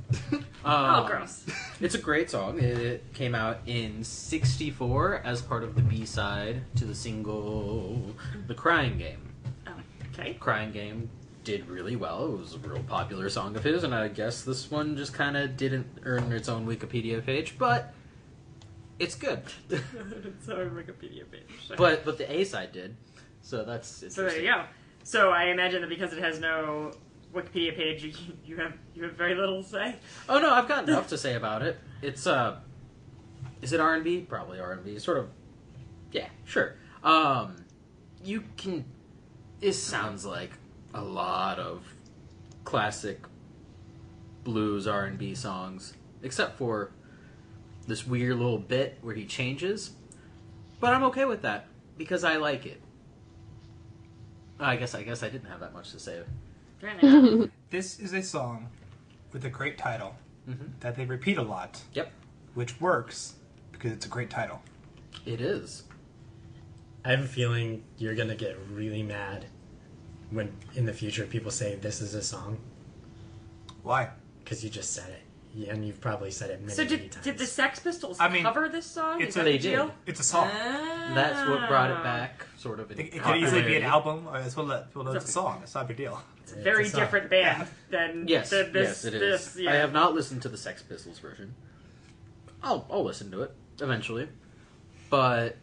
Oh, gross. It's a great song. It came out in '64 as part of the B-side to the single "The Crying Game." Oh, okay. "Crying Game" did really well. It was a real popular song of his, and I guess this one just kind of didn't earn its own Wikipedia page, but it's good. So Wikipedia page. but the A-side did, so that's So interesting. there you go. So I imagine that because it has no Wikipedia page, you have very little to say. Oh no, I've got enough to say about it. It's is it R&B? Probably R&B. Sort of. Yeah, sure. You can. It sounds like a lot of classic blues R&B songs, except for this weird little bit where he changes. But I'm okay with that because I like it. I guess I didn't have that much to say. This is a song with a great title Mhm. that they repeat a lot, Yep, which works because it's a great title. it is. I have a feeling you're gonna get really mad when in the future people say this is a song Why? because you just said it. Yeah, and you've probably said it many, So many did times. the Sex Pistols I mean, cover this song? it's Is that they the did. deal? It's a song. That's what brought it back, sort of. It could easily be an album, or as well it's a song. It's not a big deal. It's a very It's a song. different band than Yes, than yes, it is. yeah. I have not listened to the Sex Pistols version. I'll listen to it eventually, but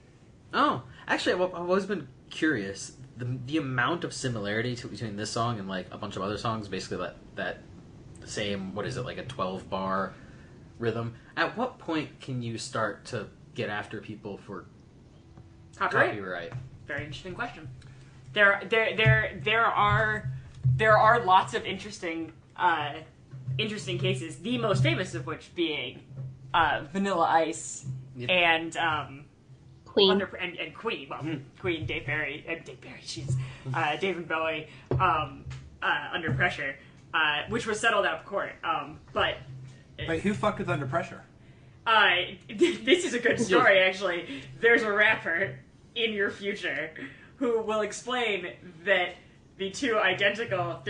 actually, I've always been curious the amount of similarity between this song and like a bunch of other songs. Basically, that same like a 12-bar rhythm. At what point can you start to get after people for copyright? Very interesting question. There are lots of interesting cases. The most famous of which being Vanilla Ice Yep. and Queen. and Queen. Well, Queen, Dave Barry, she's Dave and Bowie, Under Pressure, which was settled out of court. But Wait, who fucked with Under Pressure? this is a good story, actually. There's a rapper in your future who will explain that the two identical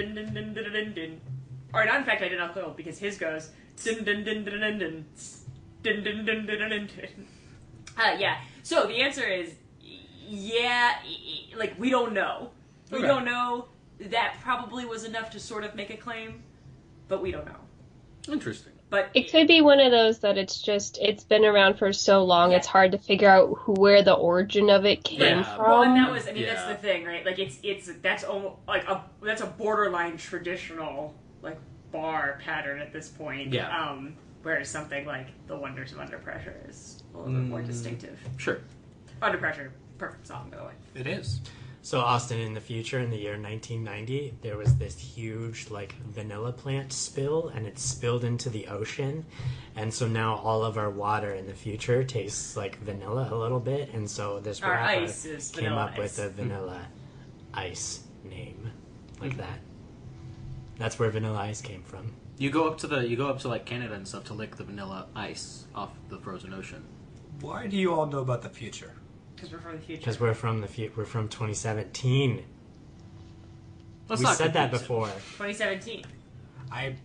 Or not, in fact, identical, because his goes... Dun, dun, dun, dun, dun, dun, dun, dun, dun, dun, dun, dun. Yeah. So the answer is, yeah, like, we don't know. We don't know. That probably was enough to sort of make a claim, but we don't know. Interesting. But it could be one of those that it's been around for so long, it's hard to figure out where the origin of it came from. Well, and that was, that's the thing, right? Like, that's almost, like, that's a borderline traditional, like, bar pattern at this point. Yeah. Whereas something like The Wonders of Under Pressure is a little bit more distinctive. Sure. Under Pressure, perfect song, by the way. It is. So, Austin, in the future, in the year 1990, there was this huge, like, vanilla plant spill, and it spilled into the ocean. And so now all of our water in the future tastes like vanilla a little bit. And so this Our rapper ice is came Vanilla up Ice. with a Vanilla Ice name. Like that. That's where Vanilla Ice came from. You go up to like Canada and stuff to lick the vanilla ice off the frozen ocean. Why do you all know about the future? Because we're from the future. Because we're from 2017. Let's We not said that confuse it. before. 2017. I'm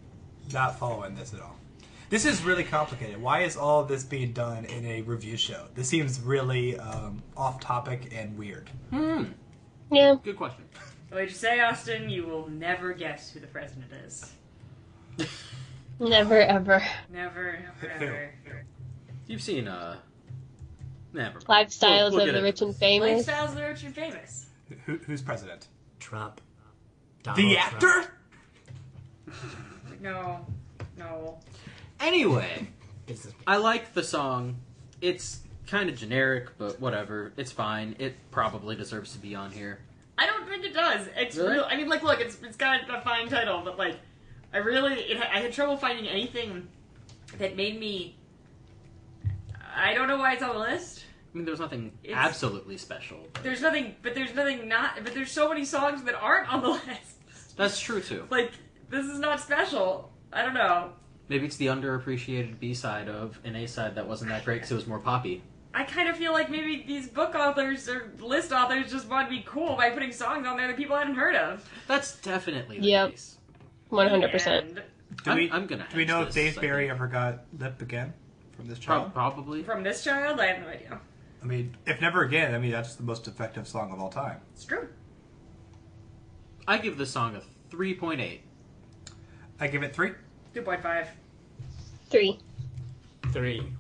not following this at all. This is really complicated. Why is all of this being done in a review show? This seems really off topic and weird. Yeah. Good question. What did you say, Austin? You will never guess who the president is. Never, ever. Never, ever. You've seen never mind. Lifestyles We'll of get the into rich this. and famous. Lifestyles of the rich and famous. Who's president? Trump. The Donald actor? Trump. No. Anyway, This is- I like the song. It's kind of generic, but whatever. It's fine. It probably deserves to be on here. I don't think it does. It's Really? real. I mean, like, look, it's got a fine title, but like, I had trouble finding anything that made me. I don't know why it's on the list. I mean, there's nothing It's- absolutely special. But There's nothing not. But there's so many songs that aren't on the list. that's true too. Like, this is not special. I don't know. Maybe it's the underappreciated B-side of an A-side that wasn't that great because it was more poppy. I kind of feel like maybe these book authors or list authors just want to be cool by putting songs on there that people hadn't heard of. That's definitely the Yep. case. 100%. And I'm gonna. Do we know hedge if this, Dave I Barry think. ever got lip again from this child? Probably. from this child, I have no idea. I mean, if never again, I mean, that's the most effective song of all time. It's true. I give this song a 3.8. I give it 3. 2.5. 3. 3.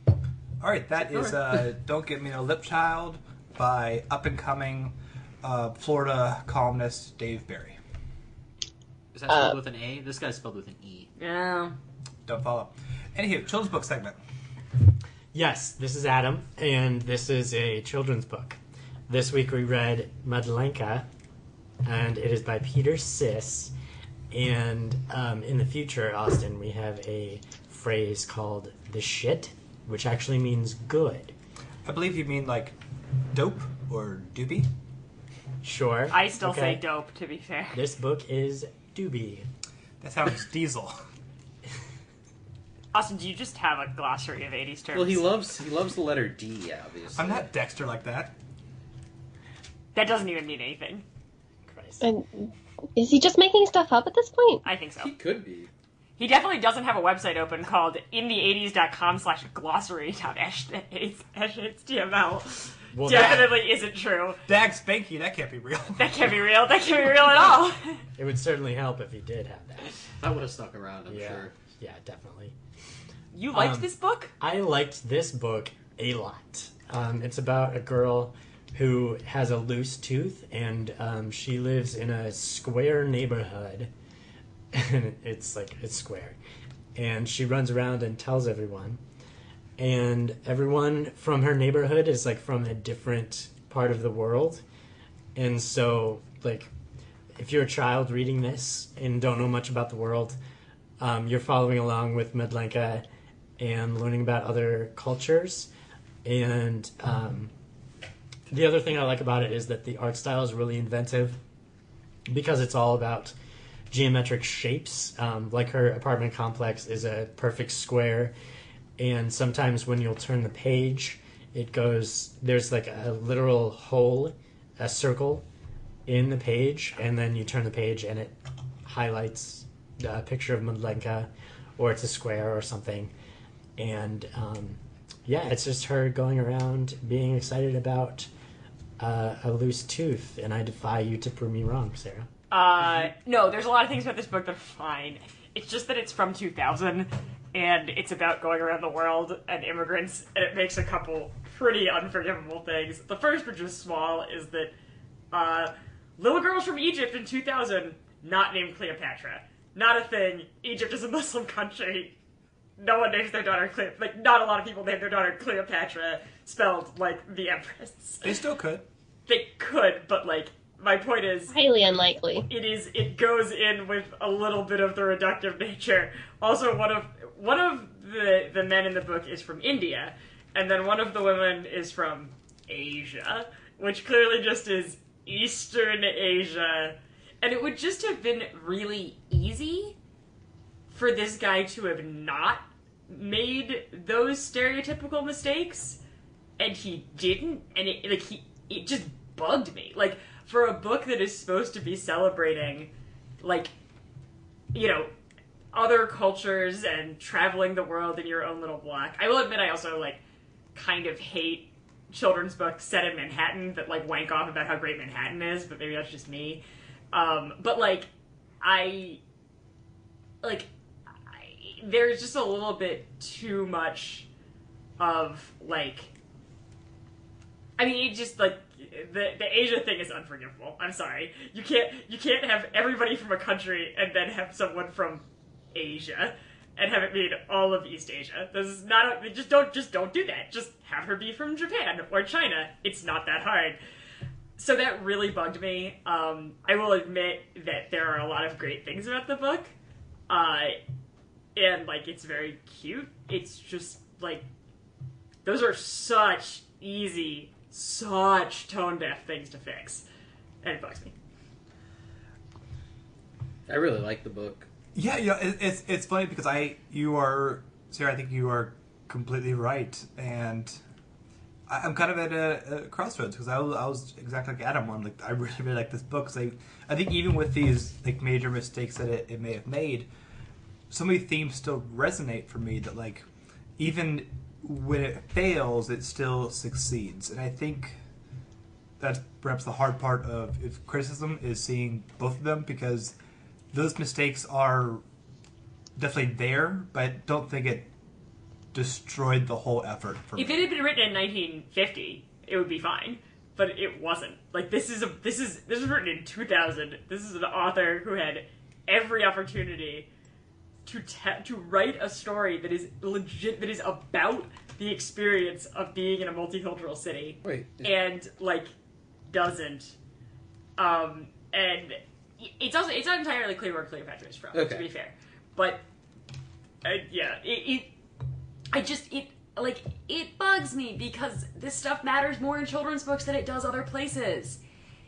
All right, that is Don't Get Me No Lip Child by up-and-coming Florida columnist Dave Barry. Is that spelled with an A? This guy's spelled with an E. Yeah. Don't follow. Anywho, children's book segment. Yes, this is Adam, and this is a children's book. This week we read Madlenka, and it is by Peter Siss. And in the future, Austin, we have a phrase called the shit, which actually means good. I believe you mean like dope or doobie. Sure. I still okay. say dope, to be fair. This book is doobie. That sounds diesel. Austin, do you just have a glossary of 80s terms? Well, he loves the letter D, obviously. I'm not Dexter like that. That doesn't even mean anything. Christ. And is he just making stuff up at this point? I think so. He could be. He definitely doesn't have a website open called inthe80s.com/glossary.html. Well, Definitely isn't true. Dag Spanky, that can't be real. That can't be real. That can't be real at all. It would certainly help if he did have that. That would have stuck around, I'm yeah. sure. Yeah, definitely. You liked this book? I liked this book a lot. It's about a girl who has a loose tooth, and she lives in a square neighborhood. And it's square. And she runs around and tells everyone. And everyone from her neighborhood is like from a different part of the world. And so, like, if you're a child reading this and don't know much about the world, you're following along with Madlenka and learning about other cultures. And the other thing I like about it is that the art style is really inventive because it's all about geometric shapes. Like her apartment complex is a perfect square, and sometimes when you'll turn the page, there's like a literal hole, a circle in the page, and then you turn the page and it highlights a picture of Madlenka, or it's a square or something. And yeah, it's just her going around being excited about a loose tooth, and I defy you to prove me wrong, Sarah. No, there's a lot of things about this book that are fine. It's just that it's from 2000, and it's about going around the world and immigrants, and it makes a couple pretty unforgivable things. The first, which is small, is that little girls from Egypt in 2000, not named Cleopatra. Not a thing. Egypt is a Muslim country. No one names their daughter Cleopatra. Like, not a lot of people name their daughter Cleopatra, spelled like the Empress. They still could. They could, but like, my point is... highly unlikely. It goes in with a little bit of the reductive nature. Also, one of the men in the book is from India, and then one of the women is from Asia, which clearly just is Eastern Asia. And it would just have been really easy for this guy to have not made those stereotypical mistakes, and he didn't, and it just bugged me. Like, for a book that is supposed to be celebrating, like, you know, other cultures and traveling the world in your own little block. I will admit I also, like, kind of hate children's books set in Manhattan that, like, wank off about how great Manhattan is, but maybe that's just me. But, like, there's just a little bit too much of, like, I mean, it just, like, the Asia thing is unforgivable. I'm sorry. You can't have everybody from a country and then have someone from Asia and have it mean all of East Asia. This is not just don't do that. Just have her be from Japan or China. It's not that hard. So that really bugged me. I will admit that there are a lot of great things about the book. And, like, it's very cute. It's just, like, those are such tone-deaf things to fix. And it bugs me. I really like the book. Yeah, it's funny because Sarah, I think you are completely right. And I'm kind of at a crossroads because I was exactly like Adam on, like, I really, really like this book. Cause I think even with these, like, major mistakes that it may have made, so many themes still resonate for me that, like, even when it fails, it still succeeds. And I think that's perhaps the hard part of criticism is seeing both of them, because those mistakes are definitely there, but I don't think it destroyed the whole effort for me. If it had been written in 1950, it would be fine. But it wasn't. Like, this was written in 2000. This is an author who had every opportunity to write a story that is legit, that is about the experience of being in a multicultural city. Wait. And, like, doesn't. And it's not entirely clear where Cleopatra is from, to be fair. But, yeah, it bugs me because this stuff matters more in children's books than it does other places.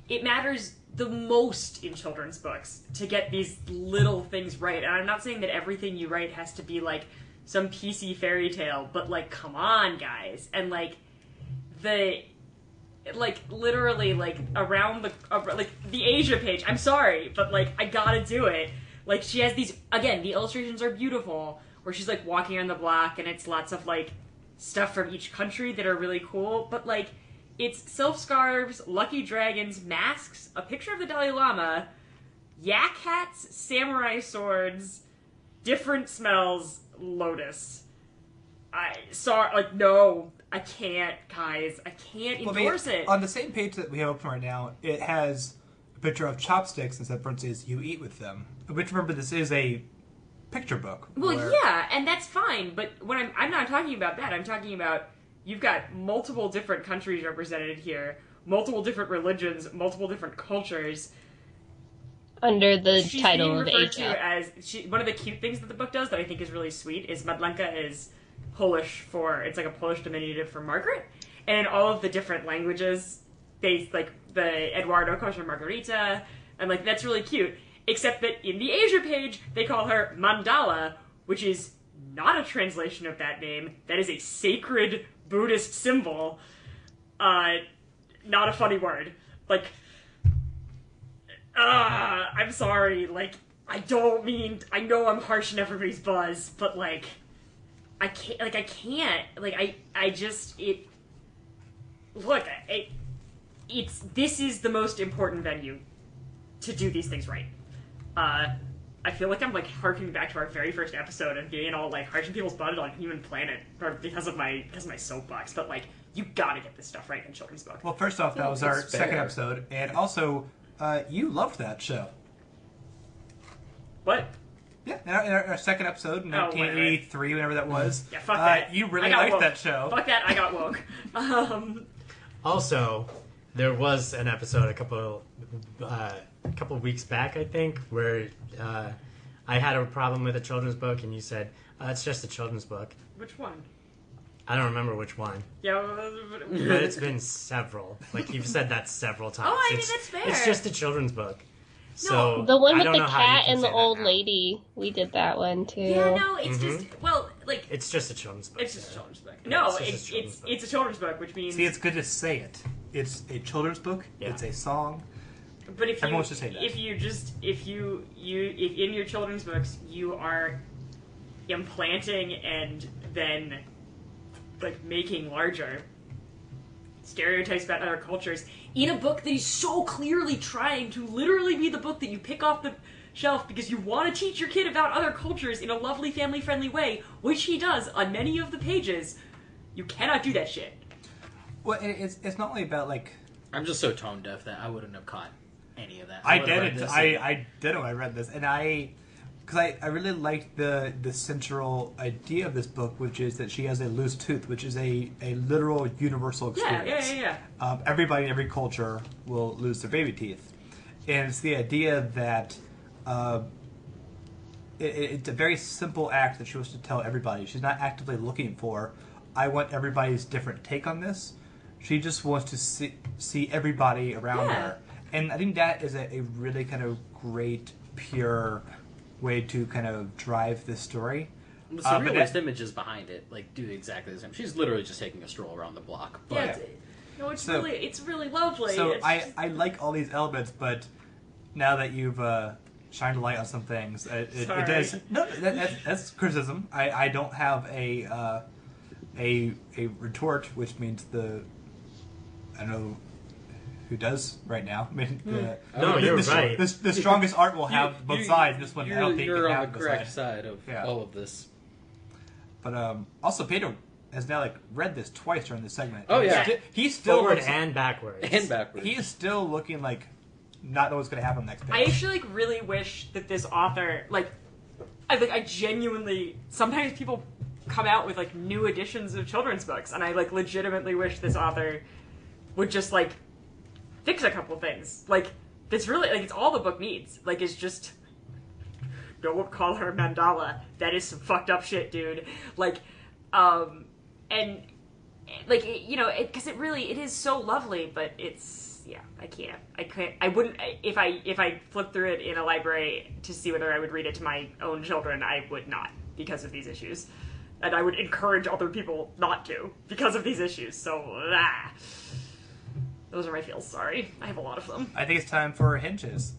It matters the most in children's books to get these little things right. And I'm not saying that everything you write has to be, like, some PC fairy tale, but, like, come on, guys. And, like, literally, like, around the Asia page, I'm sorry, but, like, I gotta do it. Like, she has these, again, the illustrations are beautiful, where she's, like, walking around the block, and it's lots of, like, stuff from each country that are really cool, but, like, it's sylph scarves, lucky dragons, masks, a picture of the Dalai Lama, yak hats, samurai swords, different smells, lotus. No, I can't, guys. I can't endorse it. On the same page that we have open right now, it has a picture of chopsticks and says, you eat with them. Which, remember, this is a picture book. Well, yeah, and that's fine, but when I'm not talking about that. I'm talking about you've got multiple different countries represented here, multiple different religions, multiple different cultures. Under the title of Asia. One of the cute things that the book does that I think is really sweet is Madlenka is Polish it's like a Polish diminutive for Margaret. And in all of the different languages, they, like, the Eduardo comes from Margarita, and, like, that's really cute. Except that in the Asia page, they call her Mandala, which is not a translation of that name. That is a sacred Buddhist symbol. Not a funny word. Like, I'm sorry. Like, I don't mean... I know I'm harshing everybody's buzz, but, like... I can't... I just... Look, this is the most important venue to do these things right. I feel like I'm, like, harking back to our very first episode and being all, like, harshing people's butts on Human Planet because of my soapbox, but, like, you gotta get this stuff right in children's book. Well, first off, that was our second episode, and also, you loved that show. What? Yeah, in our second episode, 1983, whenever that was. Yeah, fuck that. You really liked woke. that show. Fuck that, I got woke. Also, there was an episode a couple weeks back, I think, where I had a problem with a children's book, and you said, it's just a children's book. Which one? I don't remember which one. Yeah, but it's been several. Like, you've said that several times. Oh, I mean, that's fair. It's just a children's book. So, the one I with don't the know how you cat can and say the that old now. lady, we did that one too. Yeah, no, it's just, well, like... It's just a children's book. It's just a children's book. Yeah, No, it's just it's a children's book, which means... See, it's good to say it. It's a children's book. Yeah. It's a song. But if Everyone you, should say that. if in your children's books you are implanting and then like making larger stereotypes about other cultures in a book that is so clearly trying to literally be the book that you pick off the shelf because you want to teach your kid about other cultures in a lovely family-friendly way, which he does on many of the pages, you cannot do that shit. Well, it's not only about, like... I'm just so tone deaf that I wouldn't have caught any of that. I would've read didn't. this I didn't when I read this. And because I really liked the central idea of this book, which is that she has a loose tooth, which is a literal universal experience. Yeah. Everybody in every culture will lose their baby teeth. And it's the idea that it's a very simple act that she wants to tell everybody. She's not actively looking for, I want everybody's different take on this. She just wants to see everybody around her. And I think that is a really kind of great, pure way to kind of drive this story. The surrealist images behind it, like, do exactly the same. She's literally just taking a stroll around the block. But It's really lovely. So I like all these elements, but now that you've shined a light on some things, it does. No, that's criticism. I don't have a retort, which means I don't know who does right now. I mean, you're right. The strongest art will have both sides. This one, I don't think you're can on have the both correct sides. side of Yeah. all of this. But also, Pedro has now read this twice during this segment. Oh yeah, he's still forward and backwards. and backwards. He is still looking like not know what's going to happen next page. I actually really wish that this author, I genuinely, sometimes people come out with new editions of children's books, and I legitimately wish this author would just fix a couple things. It's really it's all the book needs. It's just don't call her Mandala. That is some fucked up shit, dude. And because it is so lovely, but it's I wouldn't if I flipped through it in a library to see whether I would read it to my own children. I would not, because of these issues, and I would encourage other people not to because of these issues. So those are my feels. Sorry, I have a lot of them. I think it's time for hinges.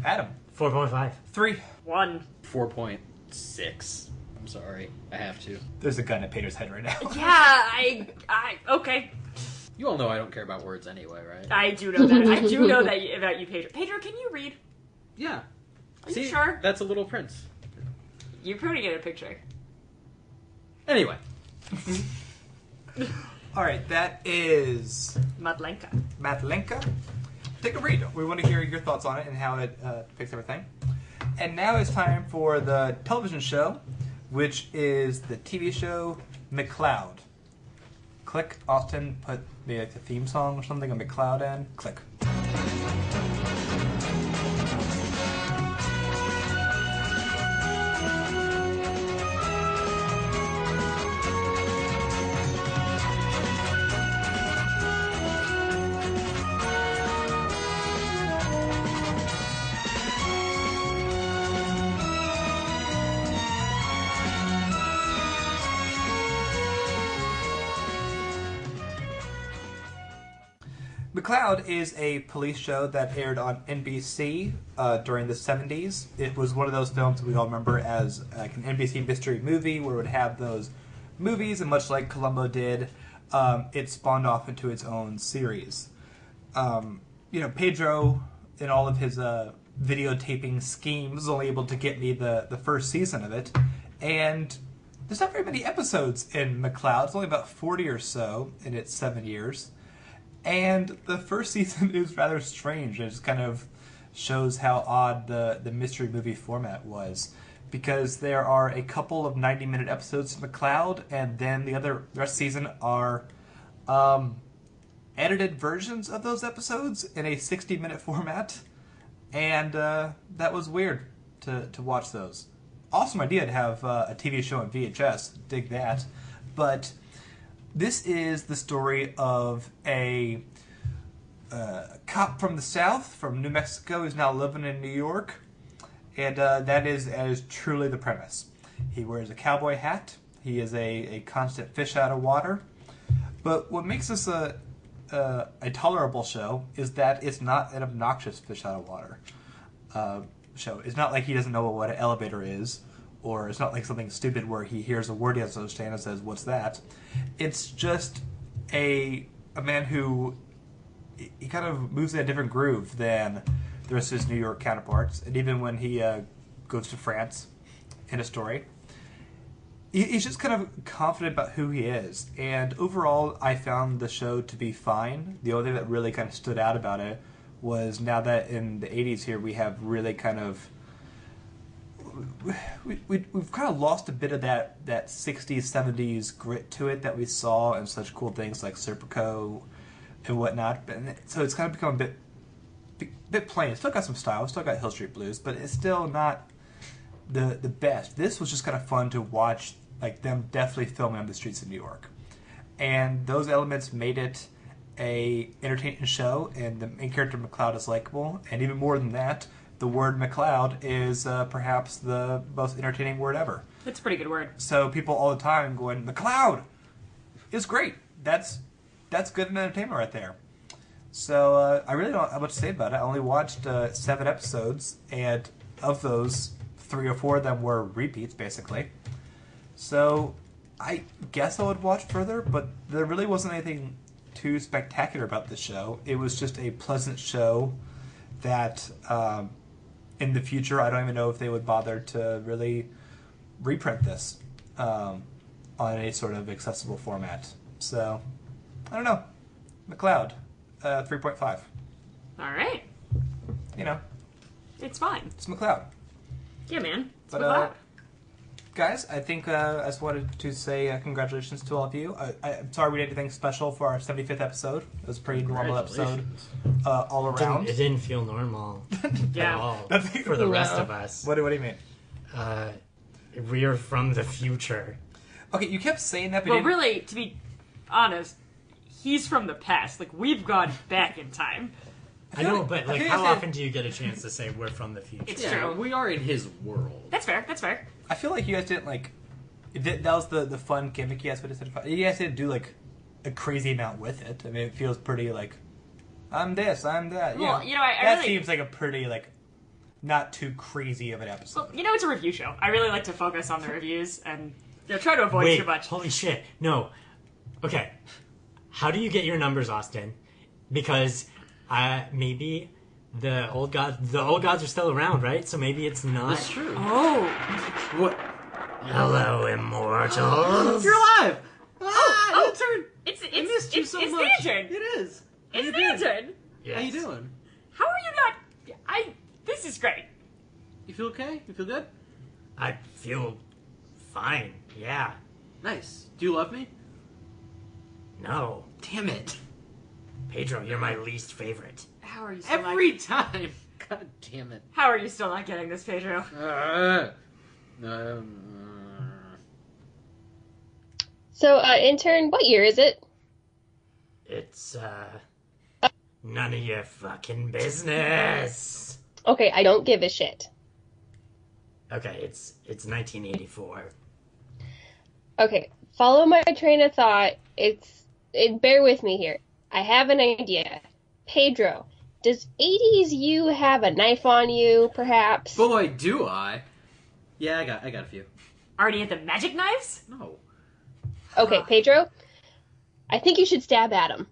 Adam. 4.5. 3. 1. 4.6. I'm sorry, I have to. There's a gun at Peter's head right now. Yeah, I okay. You all know I don't care about words anyway, right? I do know that. I do know that about you, Pedro. Pedro, can you read? Yeah. Are See, you sure? That's a Little Prince. You're putting in a picture. Anyway. All right, that is Madlenka. Madlenka. Take a read. We want to hear your thoughts on it and how it fixed everything. And now it's time for the television show, which is the TV show McCloud. Click, Austin, put maybe the theme song or something on McCloud in. Click. McCloud is a police show that aired on NBC during the 70s. It was one of those films we all remember as like an NBC mystery movie where it would have those movies, and much like Columbo did, it spawned off into its own series. Pedro, in all of his videotaping schemes, was only able to get me the first season of it, and there's not very many episodes in McCloud. It's only about 40 or so in its 7 years. And the first season is rather strange. It just kind of shows how odd the mystery movie format was. Because there are a couple of 90-minute episodes in McCloud, and then the rest of the season are edited versions of those episodes in a 60-minute format. And that was weird to watch those. Awesome idea to have a TV show on VHS. Dig that. But this is the story of a cop from the South, from New Mexico, who's now living in New York. And that is truly the premise. He wears a cowboy hat. He is a constant fish out of water. But what makes this a tolerable show is that it's not an obnoxious fish out of water show. It's not like he doesn't know what an elevator is, or it's not like something stupid where he hears a word he doesn't understand and says, "What's that?" It's just a man who he kind of moves in a different groove than the rest of his New York counterparts. And even when he goes to France in a story, he's just kind of confident about who he is. And overall, I found the show to be fine. The only thing that really kind of stood out about it was now that in the 80s here we have really kind of we've kind of lost a bit of that 60s, 70s grit to it that we saw in such cool things like Serpico and whatnot. So it's kind of become a bit plain. It's still got some style. It's still got Hill Street Blues, but it's still not the best. This was just kind of fun to watch, like them definitely filming on the streets of New York. And those elements made it a entertaining show, and the main character McCloud is likable. And even more than that, the word McCloud is perhaps the most entertaining word ever. It's a pretty good word. So people all the time going, McCloud is great. That's good entertainment right there. So I really don't have much to say about it. I only watched 7 episodes, and of those, 3 or 4 of them were repeats, basically. So I guess I would watch further, but there really wasn't anything too spectacular about this show. It was just a pleasant show that in the future, I don't even know if they would bother to really reprint this on any sort of accessible format. So, I don't know. McCloud, 3.5. All right. You know. It's fine. It's McCloud. Yeah, man. It's but, McCloud. Guys, I think I just wanted to say congratulations to all of you. I'm sorry we did anything special for our 75th episode. It was a pretty normal episode all around. It didn't feel normal Yeah. at all for the rest of us. What do you mean? We're from the future. Okay, you kept saying that, but Well, really, to be honest, he's from the past. Like, we've gone back in time. I know, but like, I how feel like often do you get a chance to say we're from the future? It's Yeah, true. we are in his world. That's fair. That's fair. I feel like you guys didn't like. That was the fun gimmick you guys would have said. You guys didn't do like a crazy amount with it. I mean, it feels pretty like I'm this, I'm that. Well, you know, I that really seems like a pretty like not too crazy of an episode. Well, you know, it's a review show. I really like to focus on the reviews and try to avoid too much. Holy shit! No. Okay. How do you get your numbers, Austin? Because maybe the old gods are still around, right? So maybe it's not. That's true. Oh, What? Hello, Immortals. You're alive! oh, turn! it's I missed you so it's much. the turn. It is. How It's you the doing? turn. Yes. How you doing? How are you not? This is great. You feel okay? You feel good? I feel fine. Yeah. Nice. Do you love me? No. Damn it. Pedro, you're my least favorite. How are you still Every time. God damn it. How are you still not getting this, Pedro? So, intern, what year is it? It's, none of your fucking business. Okay, I don't give a shit. Okay, it's 1984. Okay, follow my train of thought. Bear with me here. I have an idea. Pedro, does 80s you have a knife on you, perhaps? Boy, do I. Yeah, I got a few. Already at the magic knives? No. Okay, Pedro, I think you should stab Adam.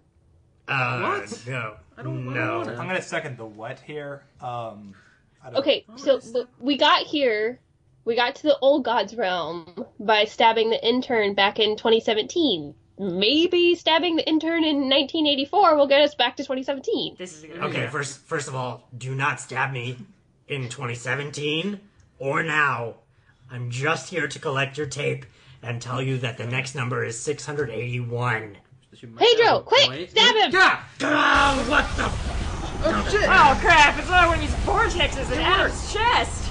What? No. I don't No. wanna. I'm gonna second the what here. I don't, Okay, so we got here. We got to the old god's realm by stabbing the intern back in 2017. Maybe stabbing the intern in 1984 will get us back to 2017. This is a good Okay, idea. first of all, do not stab me in 2017 or now. I'm just here to collect your tape and tell you that the next number is 681. Pedro, quick, stab him! Yeah! Oh, what the? Oh, shit! Oh crap, it's another one of these vortexes in Adam's chest!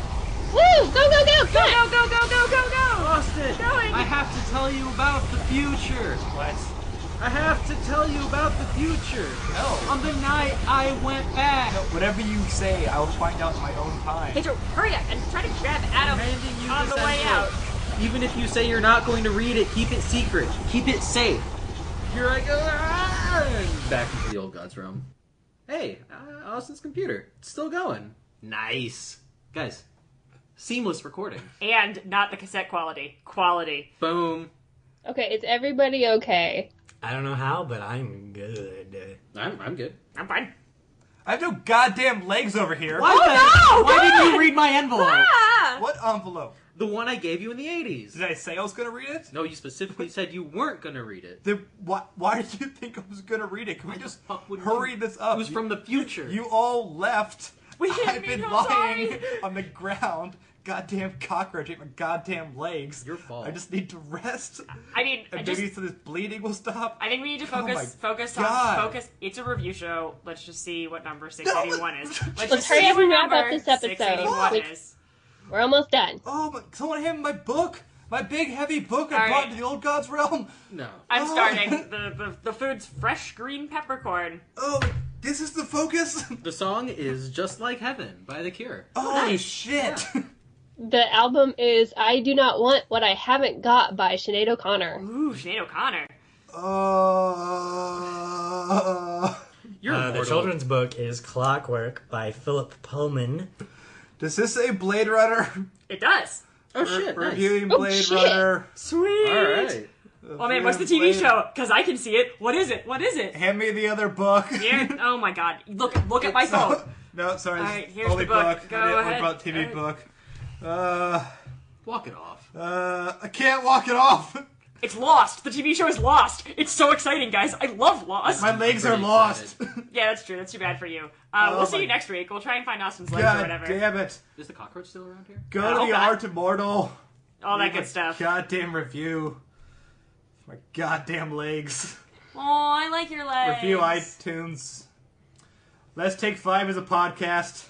Woo! Go, go, go! Go, go, go, go, go, go, go! Lost it! Going. I have to tell you about the future. what? I have to tell you about the future. No. On the night I went back. Whatever you say, I will find out in my own time. Pedro, hurry up and try to grab Adam Handing you on this the way envelope. out. Even if you say you're not going to read it, keep it secret. Keep it safe. Here I go. Back into the old god's realm. Hey, Austin's computer. It's still going. Nice. Guys, seamless recording. And not the cassette quality. Quality. Boom. Okay, is everybody okay? I don't know how, but I'm good. I'm good. I'm fine. I have no goddamn legs over here. Why, no! Why didn't God! you read my envelope? Ah! What envelope? The one I gave you in the 80s. Did I say I was gonna read it? No, you specifically said you weren't going to read it. Then why did you think I was gonna read it? Can we just fuck would hurry you- this up? It was from the future. You all left. We didn't I've mean been I'm lying sorry. on the ground. Goddamn cockroach ate my goddamn legs. Your fault. I just need to rest. I mean, And just, maybe so this bleeding will stop. I think we need to Oh my focus God. on focus. It's a review show. Let's just see what number 681 is. Let's just hurry see up what and wrap number up this episode. 681 We- is. We're almost done. Oh, my, someone hand me my book. My big heavy book I All brought right. to the old god's realm. No. I'm Oh. starting. The food's fresh green peppercorn. Oh, this is the focus. The song is Just Like Heaven by The Cure. Oh, nice. shit. The album is I Do Not Want What I Haven't Got by Sinead O'Connor. Ooh, Sinead O'Connor. You're The immortal. children's book is Clockwork by Philip Pullman. Does this say Blade Runner? It does. Oh shit, nice. Reviewing Oh, Blade shit. Runner. Sweet. All right. Oh man, what's the TV show? Because I can see it. What is it? What is it? Hand me the other book. Here. Oh my god. Look at my phone. No, sorry. All this right, is here's only the book. Go I didn't ahead. brought TV book. Walk it off. I can't walk it off. It's Lost. The TV show is Lost. It's so exciting, guys. I love Lost. My legs are pretty lost. Yeah, that's true. That's too bad for you. Oh We'll see my- you next week. We'll try and find Austin's legs or God whatever. damn it. Is the cockroach still around here? Go I to hope the not. Art Immortal. All that Read good my stuff. Goddamn review. My goddamn legs. Oh, I like your legs. Review iTunes. Let's Take 5 as a podcast.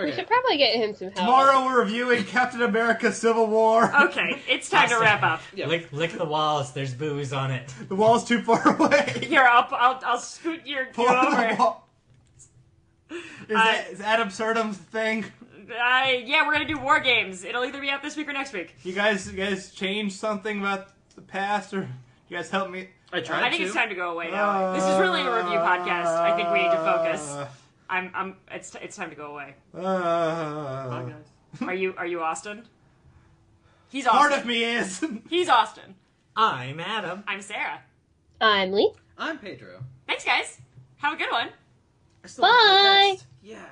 We should probably get him some help. Tomorrow we're reviewing Captain America Civil War. Okay, it's time to wrap up. Yeah. Lick the walls. There's booze on it. The wall's too far away. Here, I'll scoot you Pull up the over. wall. Is Adam Surdam's thing? Yeah, we're gonna do war games. It'll either be out this week or next week. You guys change something about the past, or you guys help me? I tried I think to. it's time to go away now. This is really a review podcast. I think we need to focus. It's time to go away. Bye, guys. Are you Austin? He's Austin. Part of me is. He's Austin. I'm Adam. I'm Sarah. I'm Lee. I'm Pedro. Thanks, guys. Have a good one. I still like my Bye. best. Yeah.